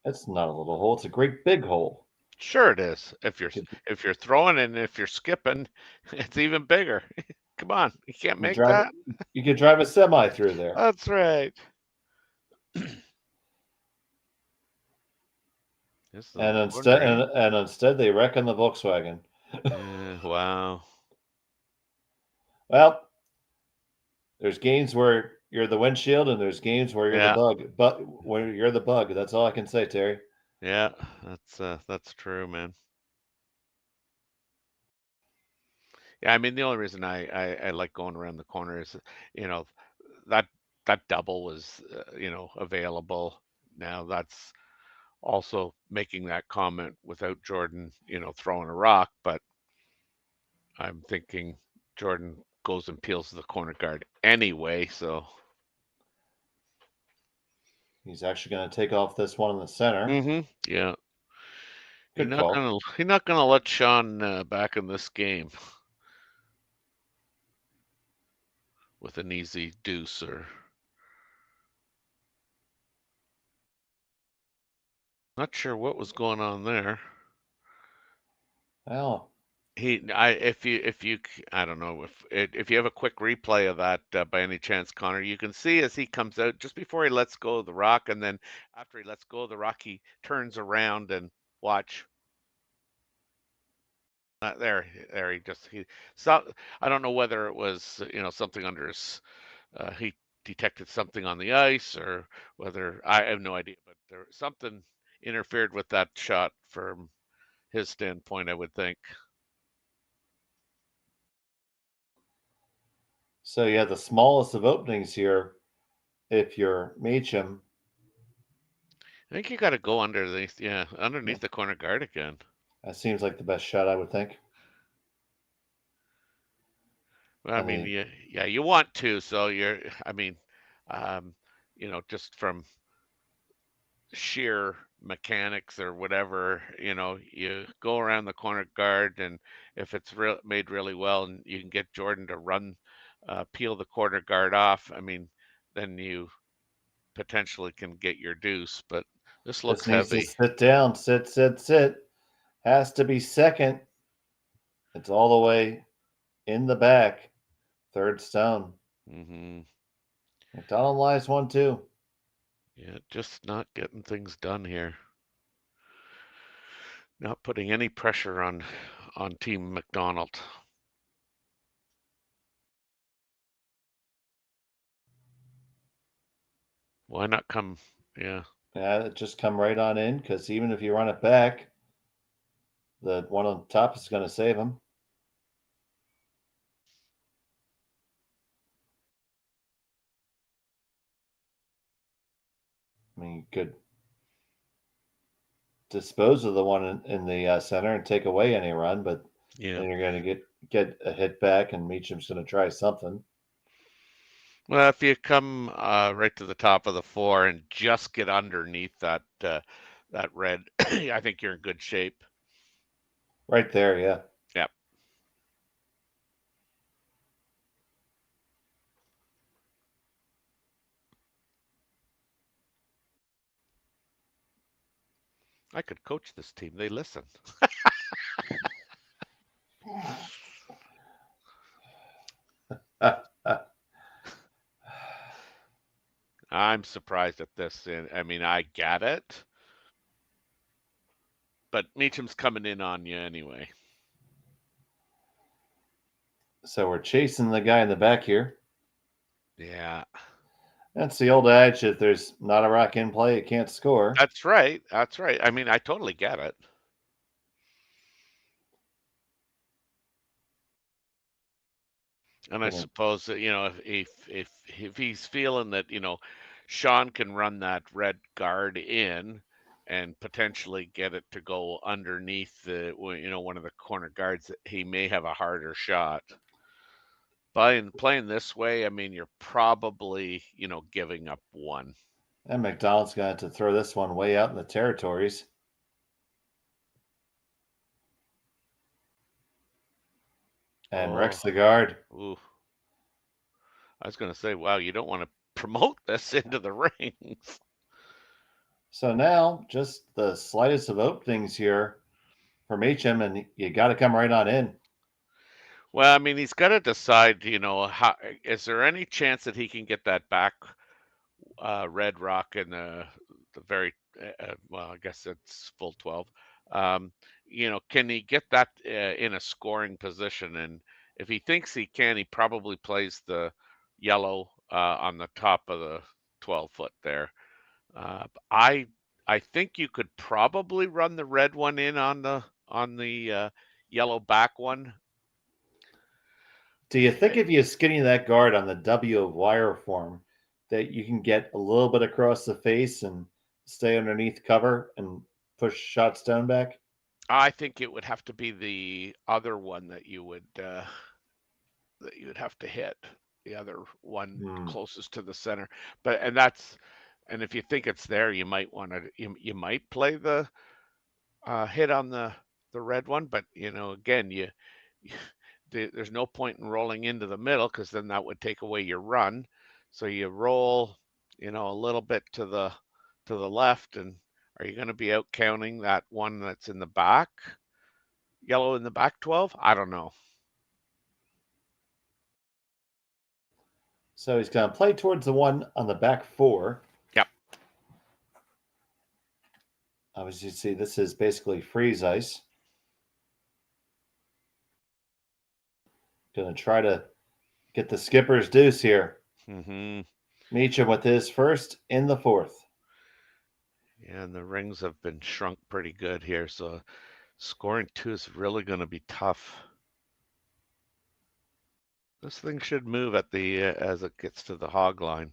It's not a little hole. It's a great big hole. Sure it is. If you're throwing and if you're skipping, it's even bigger. Come on, you can't make that. You could drive a semi through there. That's right. And instead they wreck on the Volkswagen. Wow. Well, there's games where you're the windshield and there's games where you're the bug. But when you're the bug, that's all I can say, Terry. Yeah, that's true, man. Yeah, I mean the only reason I like going around the corner is that double was available. Now that's also making that comment without Jordan throwing a rock, but I'm thinking Jordan goes and peels the corner guard anyway, so he's actually going to take off this one in the center. Mm-hmm. Yeah. Good call. He's not gonna let Sean back in this game with an easy deuce or not sure what was going on there. Well, if you I don't know if you have a quick replay of that by any chance, Connor, you can see as he comes out just before he lets go of the rock, and then after he lets go of the rock, he turns around and watch. There, so I don't know whether it was something under his. He detected something on the ice, or whether I have no idea. But there something interfered with that shot from his standpoint, I would think. So you have the smallest of openings here if you're Meacham. I think you got to go underneath the corner guard again. That seems like the best shot, I would think. Well, I mean, you want to, so just from sheer mechanics or whatever, you go around the corner guard, and if it's made really well, and you can get Jordon to run, peel the corner guard off, I mean, then you potentially can get your deuce. But this looks needs heavy. to sit down, sit. Has to be second. It's all the way in the back. Third stone. Mm-hmm. McDonald lies 1-2. Yeah, just not getting things done here. Not putting any pressure on Team McDonald. Why not come? Yeah. Yeah, just come right on in, because even if you run it back, the one on top is going to save him. I mean, you could dispose of the one in the center and take away any run, but then you're going to get a hit back, and Meacham's going to try something. Well, if you come right to the top of the 4 and just get underneath that red, I think you're in good shape. Right there, yeah. Yep. I could coach this team. They listen. I'm surprised at this. I mean, I get it, but Meacham's coming in on you anyway. So we're chasing the guy in the back here. Yeah. That's the old adage: if there's not a rock in play, it can't score. That's right. That's right. I mean, I totally get it. And I suppose that, if he's feeling that, Sean can run that red guard in and potentially get it to go underneath one of the corner guards, that he may have a harder shot. By playing this way, I mean, you're probably, giving up one. And McDonald's going to have to throw this one way out in the territories. And wrecks the guard. Ooh. I was going to say, wow, you don't want to promote this into the rings. So now, just the slightest of openings here for Meacham, and you got to come right on in. Well, I mean, he's got to decide, how is there any chance that he can get that back red rock in the very well, I guess it's full 12. Can he get that in a scoring position? And if he thinks he can, he probably plays the yellow on the top of the 12-foot there. I think you could probably run the red one in on the yellow back one. Do you think if you skinny that guard on the W of wire form, that you can get a little bit across the face and stay underneath cover and push shots down back? I think it would have to be the other one that you would have to hit. The other one closest to the center. And if you think it's there, you might want to you might play the hit on the red one, but again, there's no point in rolling into the middle, because then that would take away your run. So you roll, a little bit to the left, and are you going to be out counting that one that's in the back, yellow in the back 12? I don't know. So he's going to play towards the one on the back 4. Yep. As you see, this is basically freeze ice. Going to try to get the skipper's deuce here. Mm-hmm. Meacham with his first in the fourth. Yeah, and the rings have been shrunk pretty good here, so scoring 2 is really going to be tough. This thing should move at the as it gets to the hog line.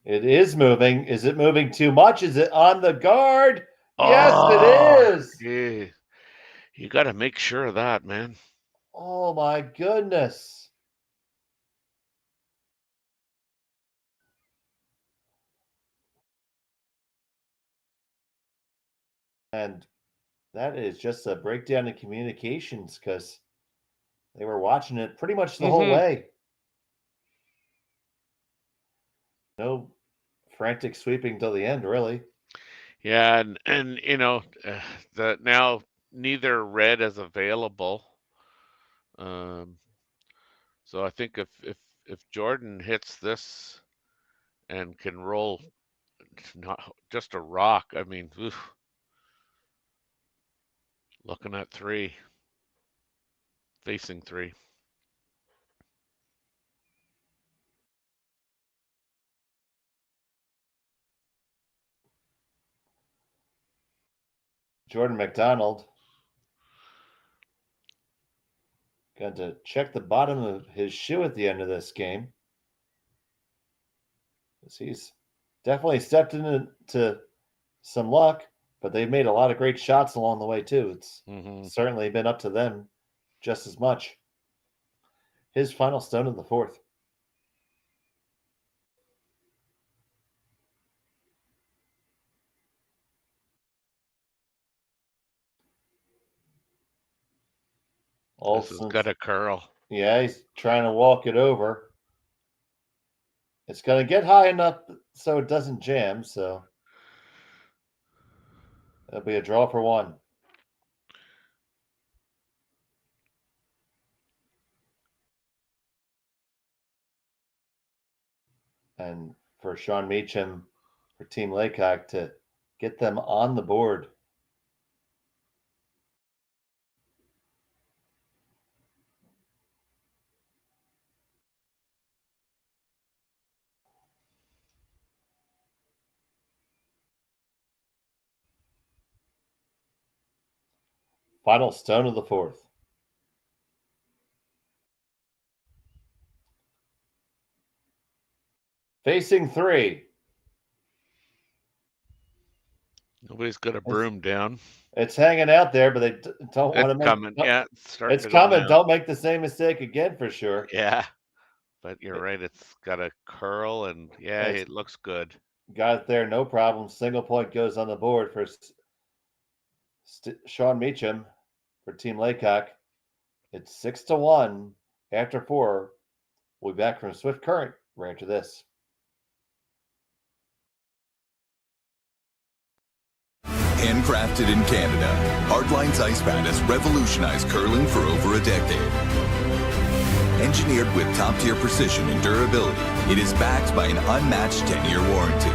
It is moving. Is it moving too much? Is it on the guard? Yes, it is. Yeah. You got to make sure of that, man. Oh my goodness. And that is just a breakdown in communications because they were watching it pretty much the whole way. No frantic sweeping till the end, really. Yeah, and you know, that now neither red is available. So I think if Jordan hits this and can roll not just a rock, I mean, oof, looking at 3, facing 3. Jordon McDonald got to check the bottom of his shoe at the end of this game. He's definitely stepped into some luck, but they've made a lot of great shots along the way, too. It's certainly been up to them just as much. His final stone of the fourth. This has got a curl. Yeah, he's trying to walk it over. It's going to get high enough so it doesn't jam, so it'll be a draw for 1. And for Sean Meacham, for Team Laycock to get them on the board. Final stone of the fourth. Facing 3. Nobody's got a broom down. It's hanging out there, but they don't want to make coming. Yeah, it's coming. Don't make the same mistake again, for sure. Yeah, but you're right. It's got a curl, and yeah, it looks good. Got it there, no problem. Single point goes on the board for Sean Meacham for Team Laycock. It's 6-1 after 4. We'll be back from Swift Current right after this. Handcrafted in Canada, Hardlines Ice Pad has revolutionized curling for over a decade. Engineered with top-tier precision and durability, it is backed by an unmatched 10-year warranty.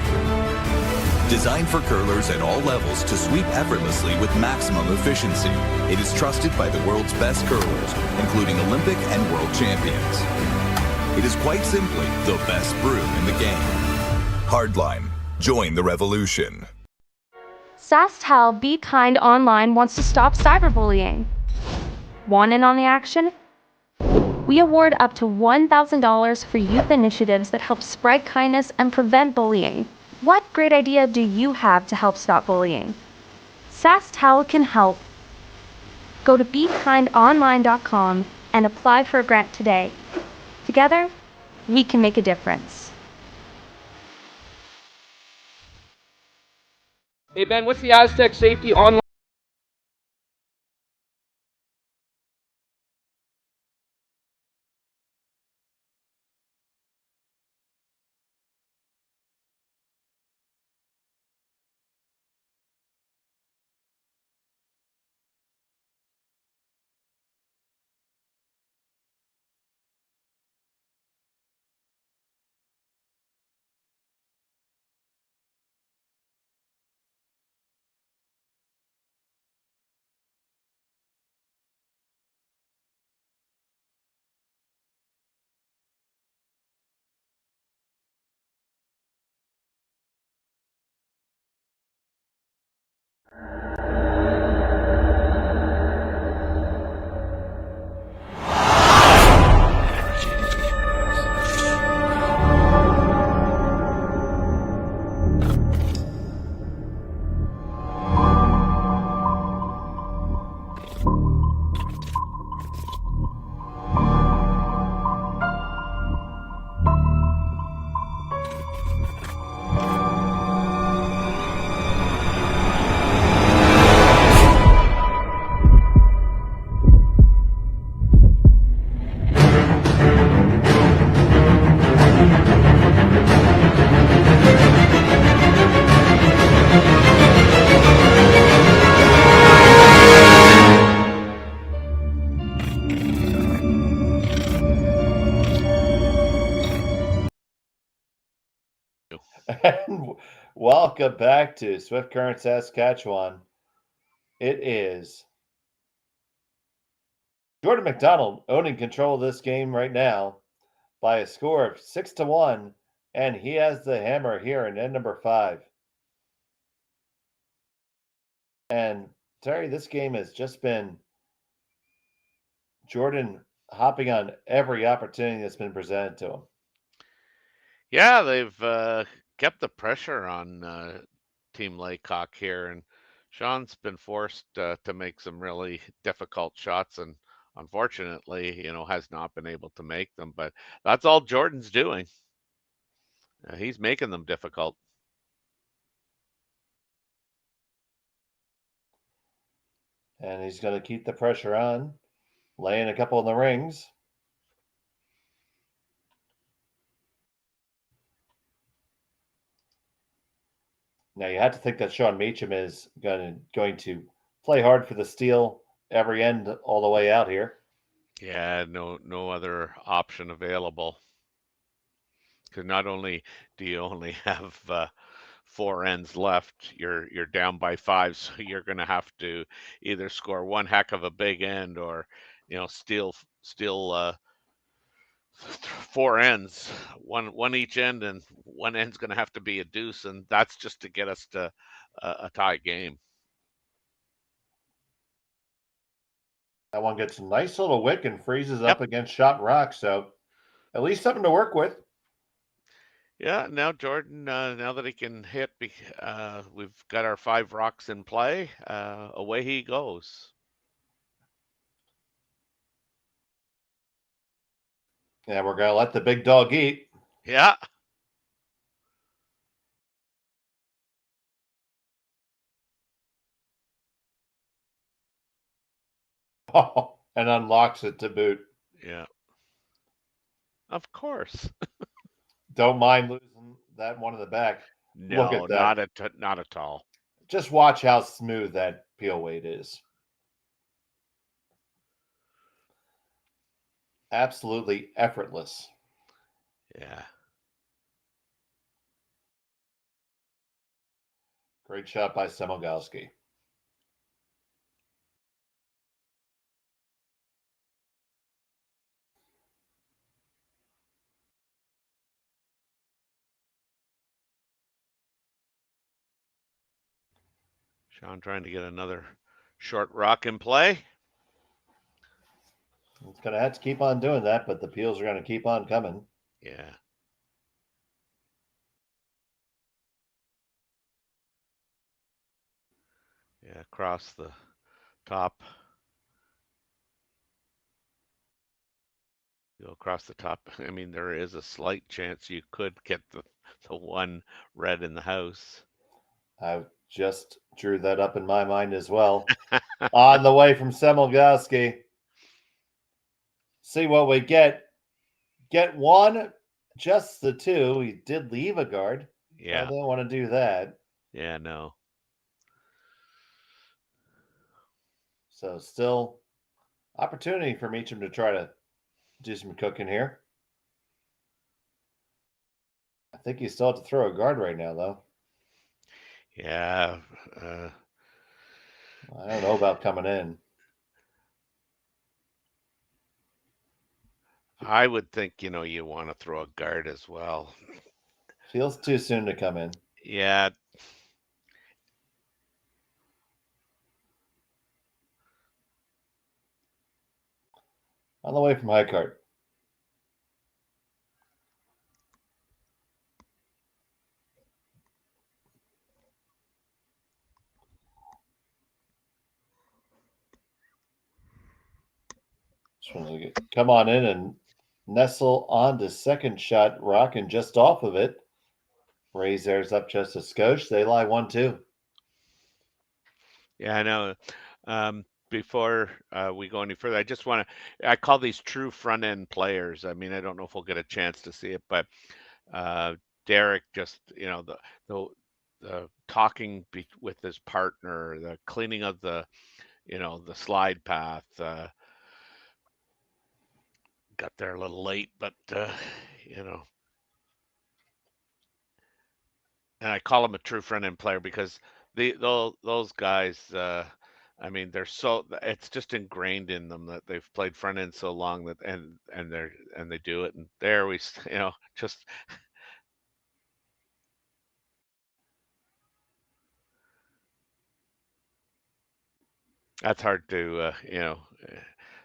Designed for curlers at all levels to sweep effortlessly with maximum efficiency, it is trusted by the world's best curlers, including Olympic and world champions. It is quite simply the best broom in the game. Hardline. Join the revolution. Sasktel Be Kind Online wants to stop cyberbullying. Want in on the action? We award up to $1,000 for youth initiatives that help spread kindness and prevent bullying. What great idea do you have to help stop bullying? Sasktel can help. Go to BeKindOnline.com and apply for a grant today. Together, we can make a difference. Hey Ben, what's the Aztec Safety Online? Welcome back to Swift Current Saskatchewan. It is Jordon McDonald owning control of this game right now by a score of 6-1, and he has the hammer here in end number 5. And Terry, this game has just been Jordon hopping on every opportunity that's been presented to him. Yeah, they've kept the pressure on Team Laycock here, and Sean's been forced to make some really difficult shots, and unfortunately, has not been able to make them. But that's all Jordan's doing. He's making them difficult. And he's going to keep the pressure on, laying a couple in the rings. Now you have to think that Sean Meacham is going to play hard for the steal every end all the way out here. Yeah, no other option available. Because not only do you only have 4 ends left, you're down by 5, so you're going to have to either score one heck of a big end or steal 4 ends, one each end, and one end's going to have to be a deuce, and that's just to get us to a tie game. That one gets a nice little wick and freezes up against shot rock, so at least something to work with. Yeah, now Jordan, now that he can hit, we've got our 5 rocks in play. Away he goes. Yeah, we're going to let the big dog eat. Yeah. Oh, and unlocks it to boot. Yeah. Of course. Don't mind losing that one in the back. No, look at that. not at all. Just watch how smooth that peel weight is. Absolutely effortless. Yeah. Great shot by Semolgowski. Sean trying to get another short rock in play. It's going to have to keep on doing that, but the peels are going to keep on coming. Yeah. Yeah, across the top. Go across the top. I mean, there is a slight chance you could get the one red in the house. I just drew that up in my mind as well. On the way from Semolgowski. See what we get. Get one, just the 2. He did leave a guard. Yeah. I don't want to do that. Yeah, no. So still opportunity for Meacham to try to do some cooking here. I think he still have to throw a guard right now, though. Yeah. I don't know about coming in. I would think, you want to throw a guard as well. Feels too soon to come in. Yeah. On the way from high cart. Just want to come on in and nestle on to second shot, rocking just off of it. Raise theirs up just a skosh. They lie 1-2. Yeah, I know. Before we go any further, I just want to, I call these true front end players. I mean, I don't know if we'll get a chance to see it, but Derek just, the talking with his partner, the cleaning of the slide path, got there a little late, but and I call him a true front end player because those guys, I mean, it's just ingrained in them that they've played front end so long that and they do it, and there we just that's hard to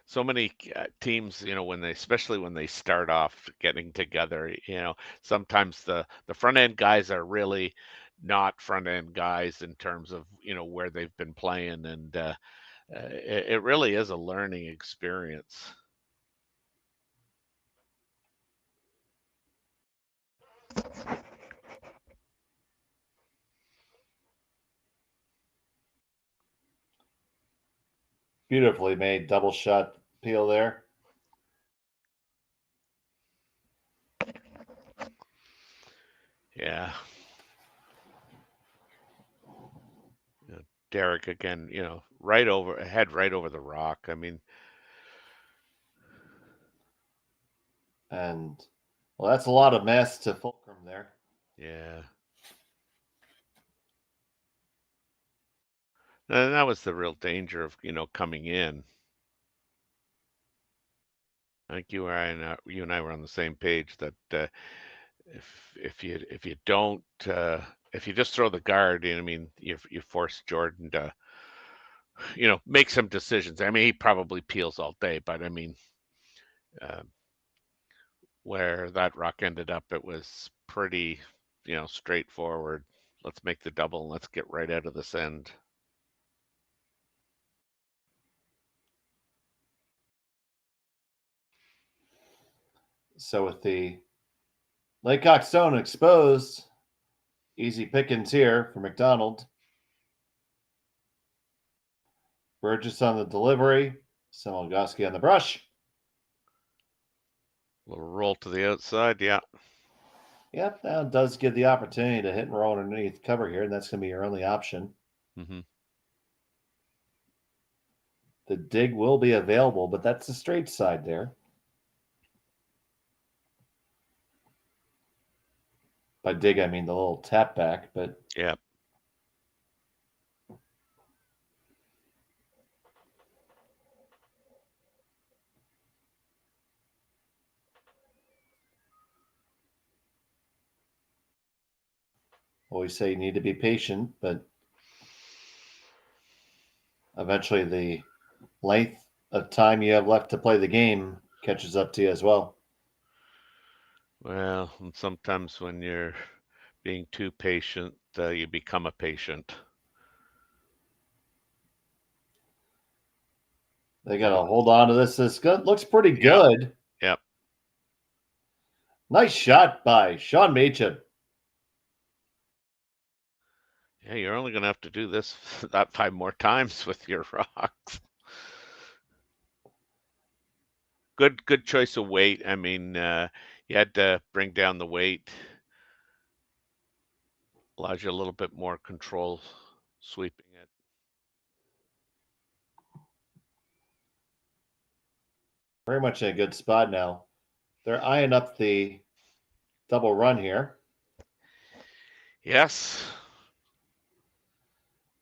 so many teams, especially when they start off getting together, sometimes the front end guys are really not front end guys in terms of where they've been playing, and it really is a learning experience. Beautifully made double shot peel there. Yeah. Derek again, right over the rock. I mean, and well, that's a lot of mess to Fulcrum there. Yeah. And that was the real danger of, coming in. I think you and I were on the same page that if you don't if you just throw the guard in, I mean, you force Jordan to make some decisions. I mean, he probably peels all day, but I mean, where that rock ended up, it was pretty straightforward. Let's make the double and let's get right out of this end. So with the Laycock stone exposed, easy pickings here for McDonald. Burgess on the delivery. Samolgoski on the brush. Little roll to the outside, yeah. Yep, that does give the opportunity to hit and roll underneath cover here, and that's going to be your only option. Mm-hmm. The dig will be available, but that's the straight side there. By dig, I mean the little tap back, but yeah. Always say you need to be patient, but eventually the length of time you have left to play the game catches up to you as well. Well, and sometimes when you're being too patient, you become a patient. They got to hold on to this. This looks pretty good. Yep. Nice shot by Sean Meacham. Yeah, you're only going to have to do this that 5 more times with your rocks. Good choice of weight. I mean, you had to bring down the weight. Allows you a little bit more control sweeping it. Very much in a good spot now. They're eyeing up the double run here. Yes.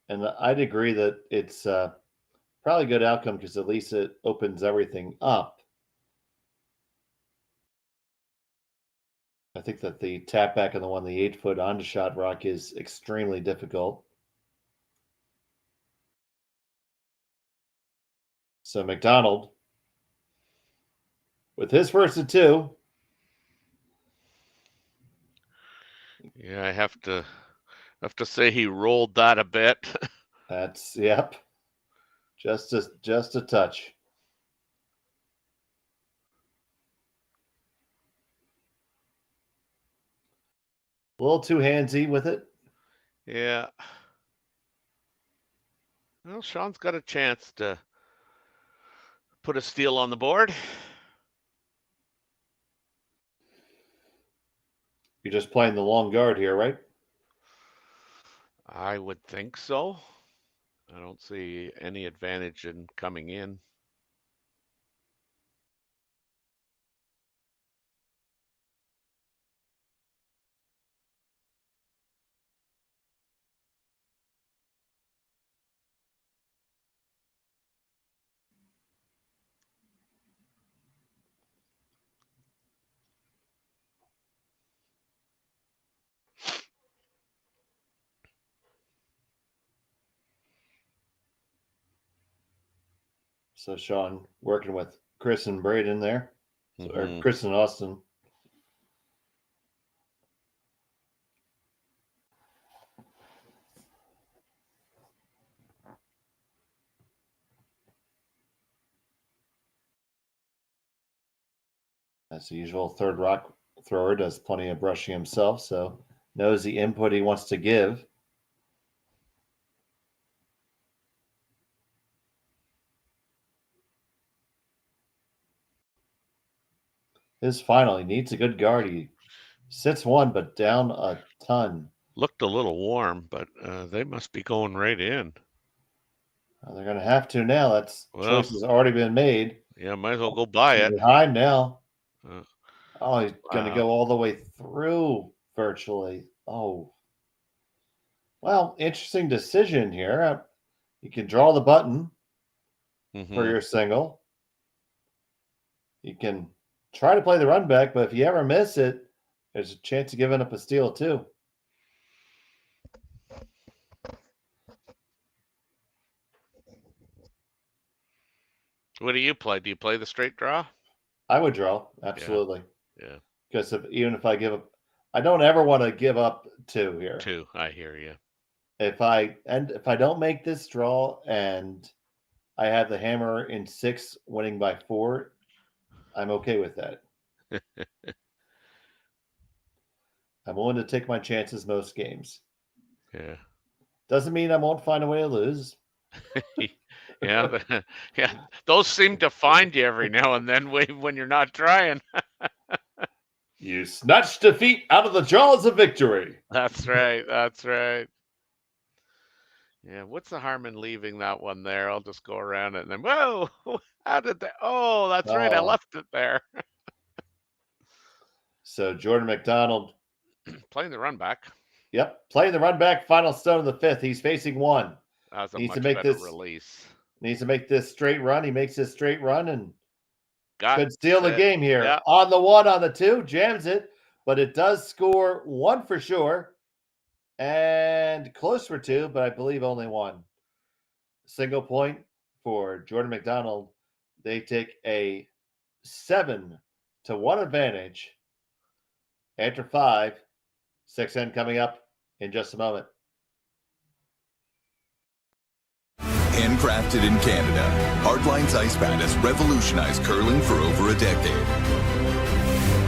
And I'd agree that it's probably a good outcome because at least it opens everything up. I think that the tap back on the 8-foot onto shot rock is extremely difficult. So McDonald, with his first of 2. Yeah, I have to say he rolled that a bit. That's yep. Just a touch. A little too handsy with it. Yeah. Well, Sean's got a chance to put a steal on the board. You're just playing the long guard here, right? I would think so. I don't see any advantage in coming in. So Sean working with Chris and Braden there, or Chris and Austin. As the usual, third rock thrower does plenty of brushing himself, so knows the input he wants to give. His final, he needs a good guard. He sits one, but down a ton. Looked a little warm, but they must be going right in. They're going to have to now. Choice has already been made. Yeah, might as well go buy it. Behind now. He's going to go all the way through virtually. Oh. Well, interesting decision here. You can draw the button for your single. You can try to play the run back, but if you ever miss it, there's a chance of giving up a steal too. What do you play? Do you play the straight draw? I would draw, absolutely. Yeah. Because even if I give up, I don't ever want to give up two here. Two, I hear you. If I don't make this draw and I have the hammer in 6 winning by 4, I'm okay with that. I'm willing to take my chances most games. Yeah. Doesn't mean I won't find a way to lose. Yeah. Those seem to find you every now and then when you're not trying. You snatch defeat out of the jaws of victory. That's right. That's right. Yeah, what's the harm in leaving that one there? I'll just go around it and then, whoa, how did that? Oh, that's right. I left it there. So Jordon McDonald. Playing the run back. Yep, playing the run back, final stone of the 5th. He's facing 1. That's a much better release. Needs to make this straight run. He makes this straight run and could steal the it. game here. Yeah. On the 1, on the 2, jams it, but it does score 1 for sure. And close for 2, but I believe only 1. Single point for Jordon McDonald. They take a 7-1 advantage after 5. 6N coming up in just a moment. Handcrafted in Canada, Hardlines Ice Pad has revolutionized curling for over a decade.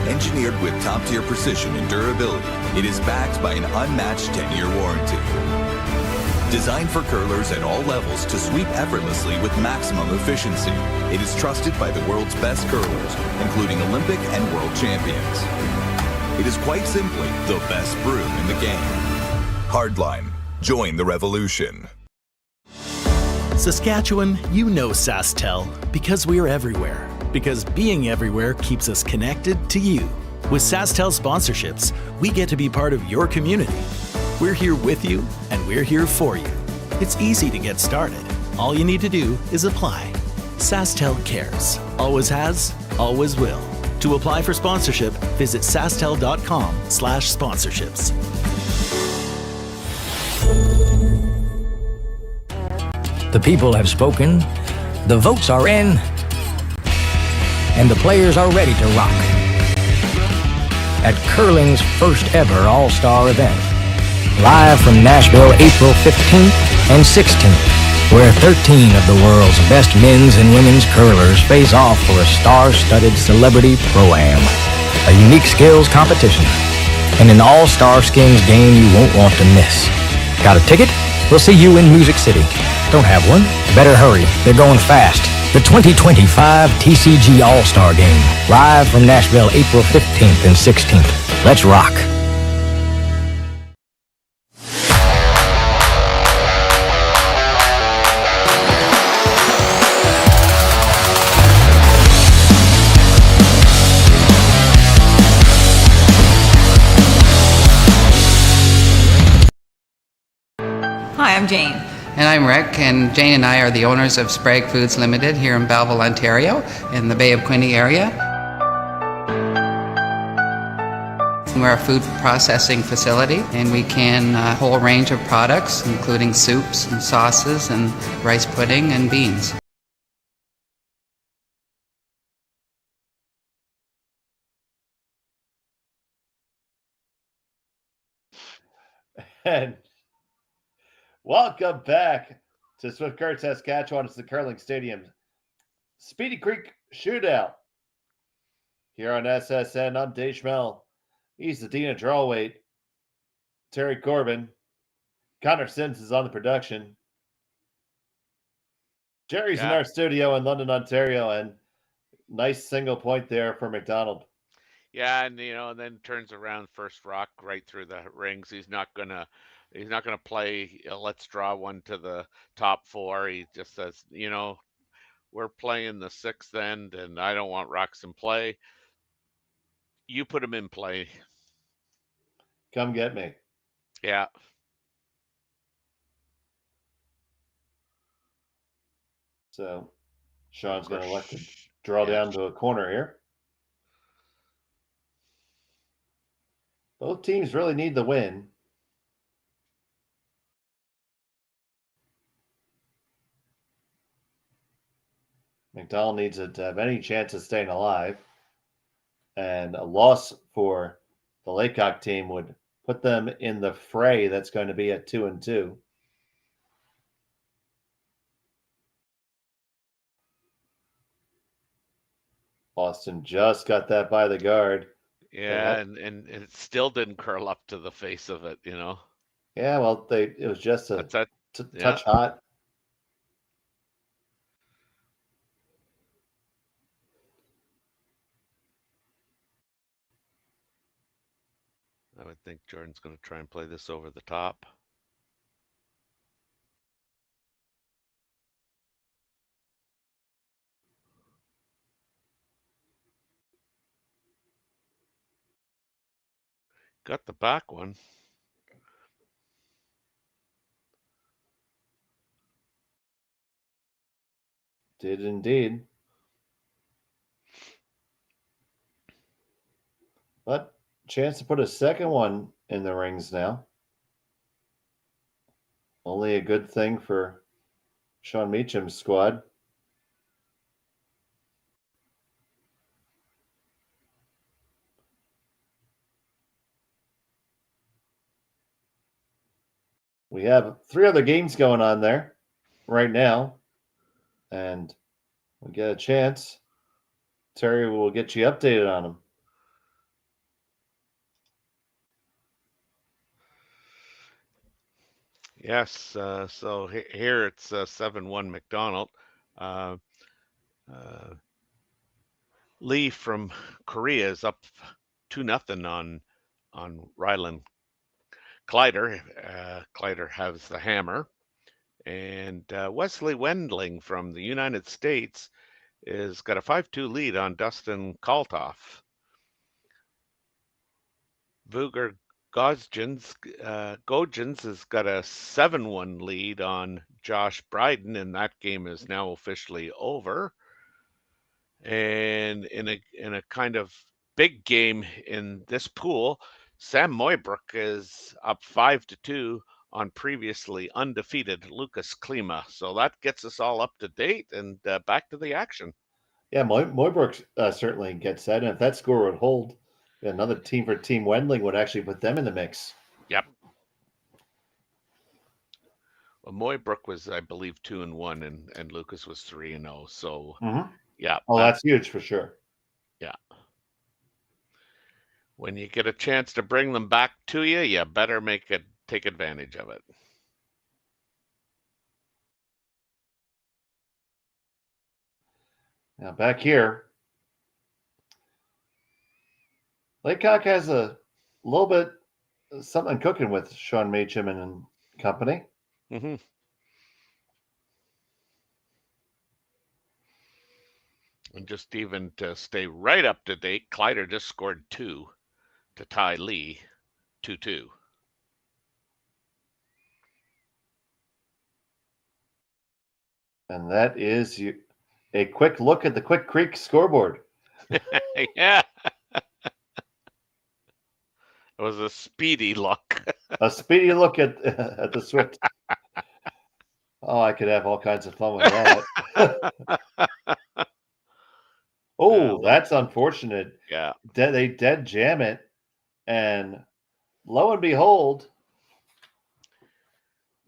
Engineered with top-tier precision and durability, it is backed by an unmatched 10-year warranty. Designed for curlers at all levels to sweep effortlessly with maximum efficiency, it is trusted by the world's best curlers, including Olympic and world champions. It is quite simply the best broom in the game. Hardline. Join the revolution. Saskatchewan, you know Sasktel because we're everywhere. Because being everywhere keeps us connected to you. With Sasktel sponsorships, we get to be part of your community. We're here with you, and we're here for you. It's easy to get started. All you need to do is apply. Sasktel cares. Always has, always will. To apply for sponsorship, visit sastel.com/sponsorships. The people have spoken, the votes are in, and the players are ready to rock. At curling's first ever All-Star event, live from Nashville April 15th and 16th, where 13 of the world's best men's and women's curlers face off for a star-studded celebrity pro-am, a unique skills competition, and an all-star skins game you won't want to miss. Got a ticket? We'll see you in Music City. Don't have one? Better hurry. They're going fast. The 2025 TCG All-Star Game, live from Nashville April 15th and 16th. Let's rock. Hi, I'm Jane. And I'm Rick, and Jane and I are the owners of Sprague Foods Limited here in Belleville, Ontario, in the Bay of Quinte area. We're a food processing facility, and we can a whole range of products, including soups and sauces and rice pudding and beans. And welcome back to Swift Current, Saskatchewan. It's the Curling Stadium Speedy Creek Shootout. Here on SSN, I'm Dave Schmel. He's the Dean of Drawweight. Terry Corbin. Connor Sims is on the production. Jerry's in our studio in London, Ontario, and nice single point there for McDonald. Yeah, and then turns around first rock right through the rings. He's not gonna play. Let's draw one to the top four. He just says, we're playing the sixth end, and I don't want rocks in play. You put him in play. Come get me. Yeah. So Sean's going to elect to draw down to a corner here. Both teams really need the win. McDonald needs it to have any chance of staying alive. And a loss for the Laycock team would put them in the fray that's going to be at 2-2. Boston just got that by the guard. Yeah, and it still didn't curl up to the face of it, Yeah, well, it was just a touch hot. I would think Jordan's going to try and play this over the top. Got the back one. Did indeed. But chance to put a second one in the rings now. Only a good thing for Sean Meacham's squad. We have 3 other games going on there right now. And we get a chance. Terry will get you updated on them. Yes, so here it's 7-1 McDonald. Lee from Korea is up 2-0 on Ryland Kleider. Kleider has the hammer. And Wesley Wendling from the United States is got a 5-2 lead on Dustin Kaltoff. Vuger Gojans has got a 7-1 lead on Josh Bryden, and that game is now officially over. And in a kind of big game in this pool, Sam Moybrook is up 5-2 on previously undefeated Lucas Klima. So that gets us all up to date and back to the action. Yeah, Moybrook certainly gets that. And if that score would hold, another team for Team Wendling would actually put them in the mix. Yep. Well, Moybrook was, I believe, 2-1, and Lucas was 3-0. So, yeah. Oh, that's huge for sure. Yeah. When you get a chance to bring them back to you, you better take advantage of it. Now back here, Laycock has a little bit something cooking with Sean Meacham and company. Mm-hmm. And just even to stay right up to date, Kleider just scored 2 to tie Lee 2-2. And that is a quick look at the Quick Creek scoreboard. Yeah. It was a speedy look. A speedy look at the Swift. Oh, I could have all kinds of fun with that. Oh, that's unfortunate. Yeah. They dead jam it. And lo and behold,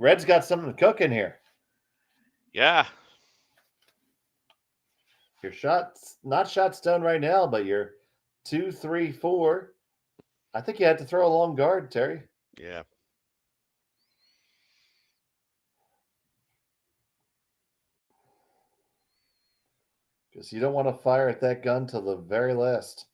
Red's got something to cook in here. Yeah. Your shot's not shot stone right now, but you're 2, 3, 4. I think you had to throw a long guard, Terry. Yeah. Because you don't want to fire at that gun till the very last.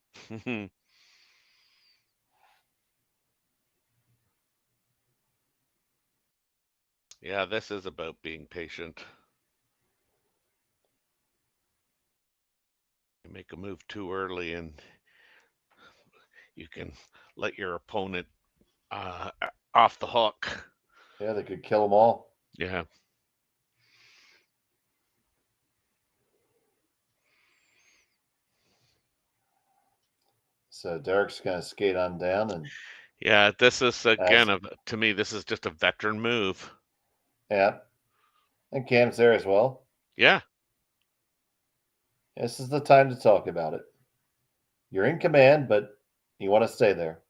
Yeah, this is about being patient. You make a move too early and you can let your opponent off the hook. Yeah, they could kill them all. Yeah. So Derek's going to skate on down. And yeah, this is, again, to me, this is just a veteran move. Yeah. And Cam's there as well. Yeah. This is the time to talk about it. You're in command, but you want to stay there.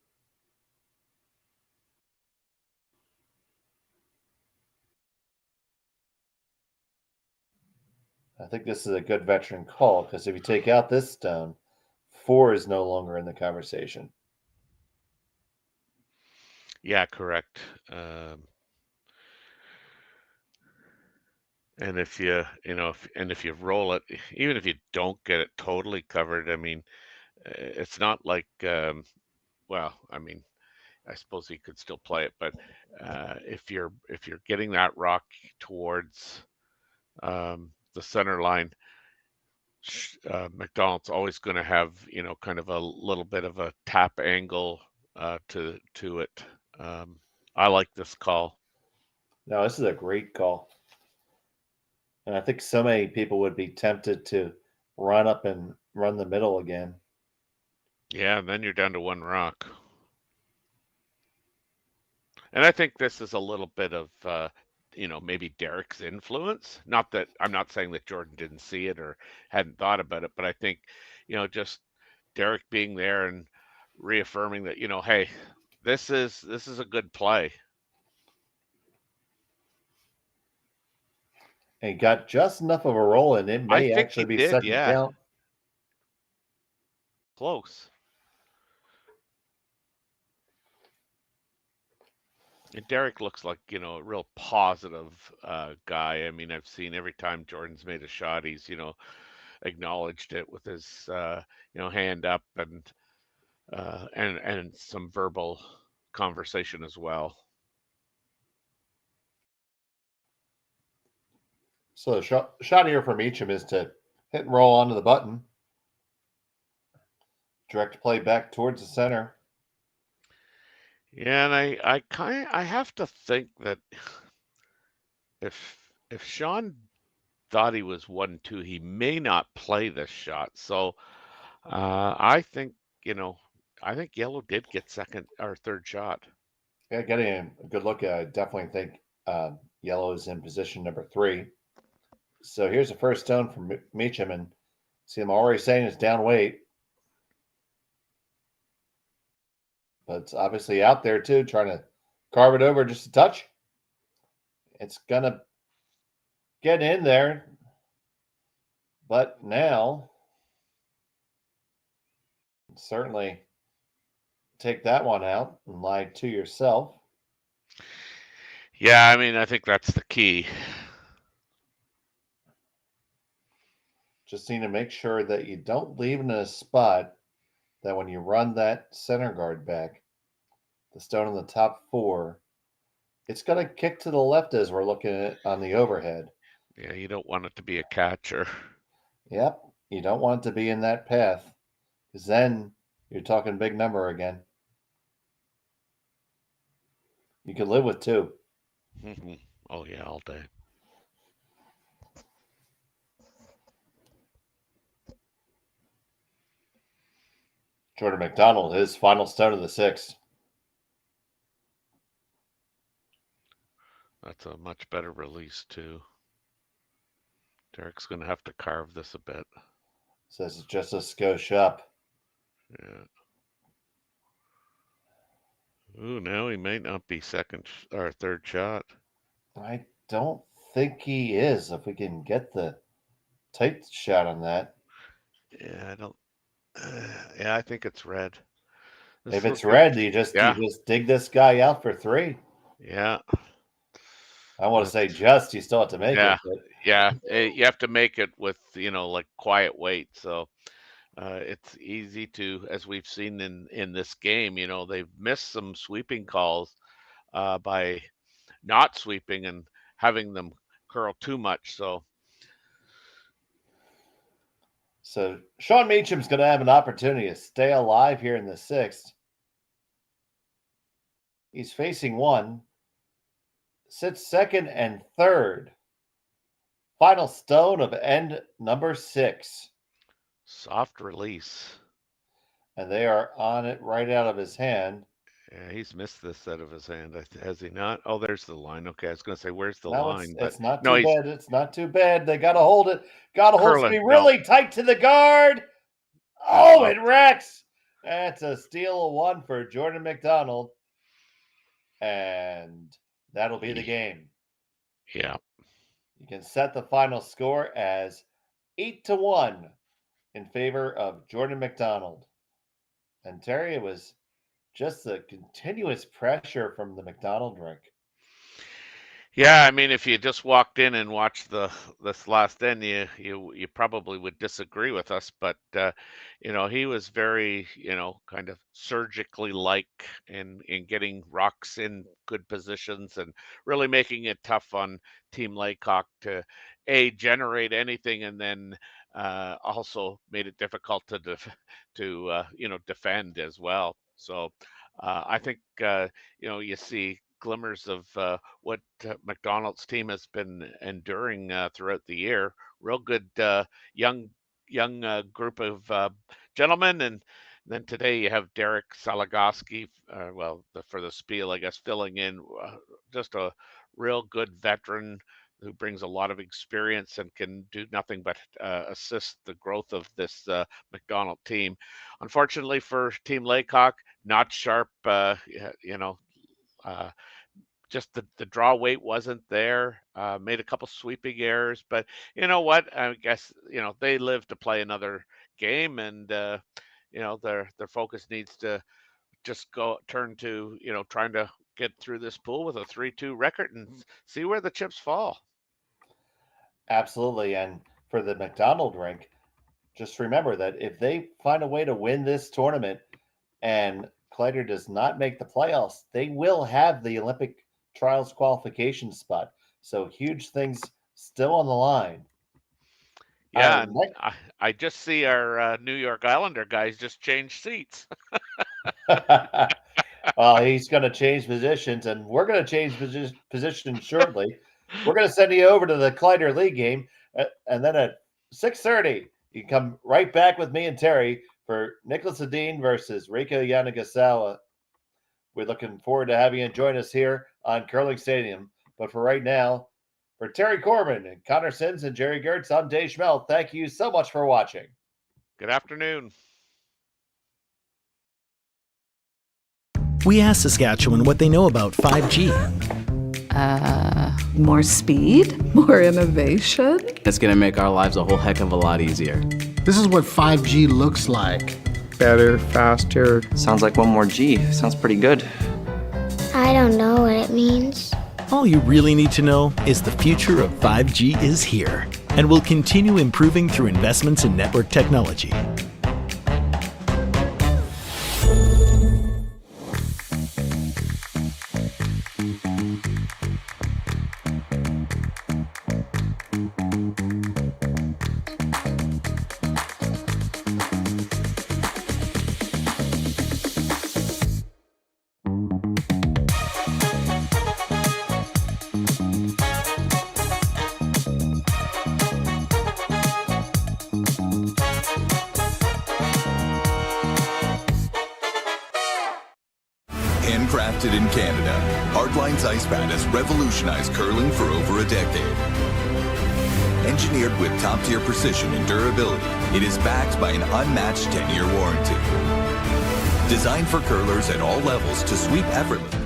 I think this is a good veteran call, because if you take out this stone, 4 is no longer in the conversation. Yeah, correct. And if you roll it, even if you don't get it totally covered, I mean, it's not like, well, I mean, I suppose he could still play it, but if you're getting that rock towards the center line, McDonald's always going to have, kind of a little bit of a tap angle to it. I like this call. No, this is a great call. And I think so many people would be tempted to run up and run the middle again. Yeah, and then you're down to 1 rock. And I think this is a little bit of, maybe Derek's influence. Not that I'm not saying that Jordon didn't see it or hadn't thought about it, but I think, just Derek being there and reaffirming that, hey, this is a good play. And got just enough of a roll, and it may actually be second count. Close. And Derek looks like, a real positive guy. I mean, I've seen every time Jordon's made a shot, he's, acknowledged it with his, hand up and some verbal conversation as well. So the shot here from Meacham is to hit and roll onto the button. Direct play back towards the center. Yeah, and I have to think that if Sean thought he was 1-2, he may not play this shot. So I think Yellow did get second or third shot. Yeah, getting a good look at it, I definitely think Yellow is in position number 3. So here's the first stone from Meacham, and see him already saying it's down weight. But it's obviously out there too, trying to carve it over just a touch. It's going to get in there. But now, certainly take that one out and lie to yourself. Yeah, I mean, I think that's the key. Just need to make sure that you don't leave it in a spot that when you run that center guard back, the stone in the top 4, it's going to kick to the left as we're looking at it on the overhead. Yeah, you don't want it to be a catcher. Yep, you don't want it to be in that path, because then you're talking big number again. You can live with 2. Mm-hmm. Oh, yeah, all day. Jordon McDonald, his final stone of the 6th. That's a much better release, too. Derek's going to have to carve this a bit. Says it's just a skosh up. Yeah. Ooh, now he might not be second or third shot. I don't think he is. If we can get the tight shot on that. Yeah, I don't. Yeah, I think it's red. If it's red, you just dig this guy out for 3. Yeah. I want to say you still have to make it. But... Yeah, you have to make it with, like quiet weight. So it's easy to, as we've seen in this game, they've missed some sweeping calls by not sweeping and having them curl too much. So Sean Meacham's going to have an opportunity to stay alive here in the 6th. He's facing 1. Sits 2nd and 3rd. Final stone of end number 6. Soft release. And they are on it right out of his hand. Yeah, he's missed this out of his hand. Has he not? Oh, there's the line. Okay, I was going to say, where's the line? It's not too bad. It's not too bad. They got to hold it. Got to hold it. Be really tight to the guard. Oh, it wrecks. That's a steal of 1 for Jordon McDonald. And that'll be the game. Yeah. You can set the final score as 8-1 in favor of Jordon McDonald. And Terry, it was just the continuous pressure from the McDonald rink. Yeah, I mean, if you just walked in and watched this last end, you probably would disagree with us, but he was very, kind of surgically in getting rocks in good positions and really making it tough on Team Laycock to generate anything, and then also made it difficult to defend as well. So I think you see glimmers of what McDonald's team has been enduring throughout the year. Real good young group of gentlemen, and then today you have Derek Salagoski, for the Spiel, I guess, filling in. Just a real good veteran who brings a lot of experience and can do nothing but assist the growth of this McDonald team. Unfortunately for Team Laycock, not sharp, just the draw weight wasn't there. Made a couple sweeping errors, but you know what? I guess they live to play another game, and their focus needs to just turn to trying to get through this pool with a 3-2 record and see where the chips fall. Absolutely, and for the McDonald rink, just remember that if they find a way to win this tournament and Claytor does not make the playoffs, they will have the Olympic trials qualification spot. So huge things still on the line. Yeah, I just see our New York Islander guys just change seats. He's going to change positions, and we're going to change positions shortly. We're going to send you over to the Clyder League game, and then at 6:30, you can come right back with me and Terry for Nicholas Adine versus Reiko Yanagasawa. We're looking forward to having you join us here on Curling Stadium. But for right now, for Terry Corbin and Connor Sims and Jerry Gertz, I'm Dave Schmel. Thank you so much for watching. Good afternoon. We asked Saskatchewan what they know about 5G. More speed? More innovation? It's going to make our lives a whole heck of a lot easier. This is what 5G looks like. Better, faster. Sounds like 1 more G. Sounds pretty good. I don't know what it means. All you really need to know is the future of 5G is here and will continue improving through investments in network technology. Handcrafted in Canada, Hardlines Ice Pad has revolutionized curling for over a decade. Engineered with top-tier precision and durability, it is backed by an unmatched 10-year warranty. Designed for curlers at all levels to sweep effortlessly.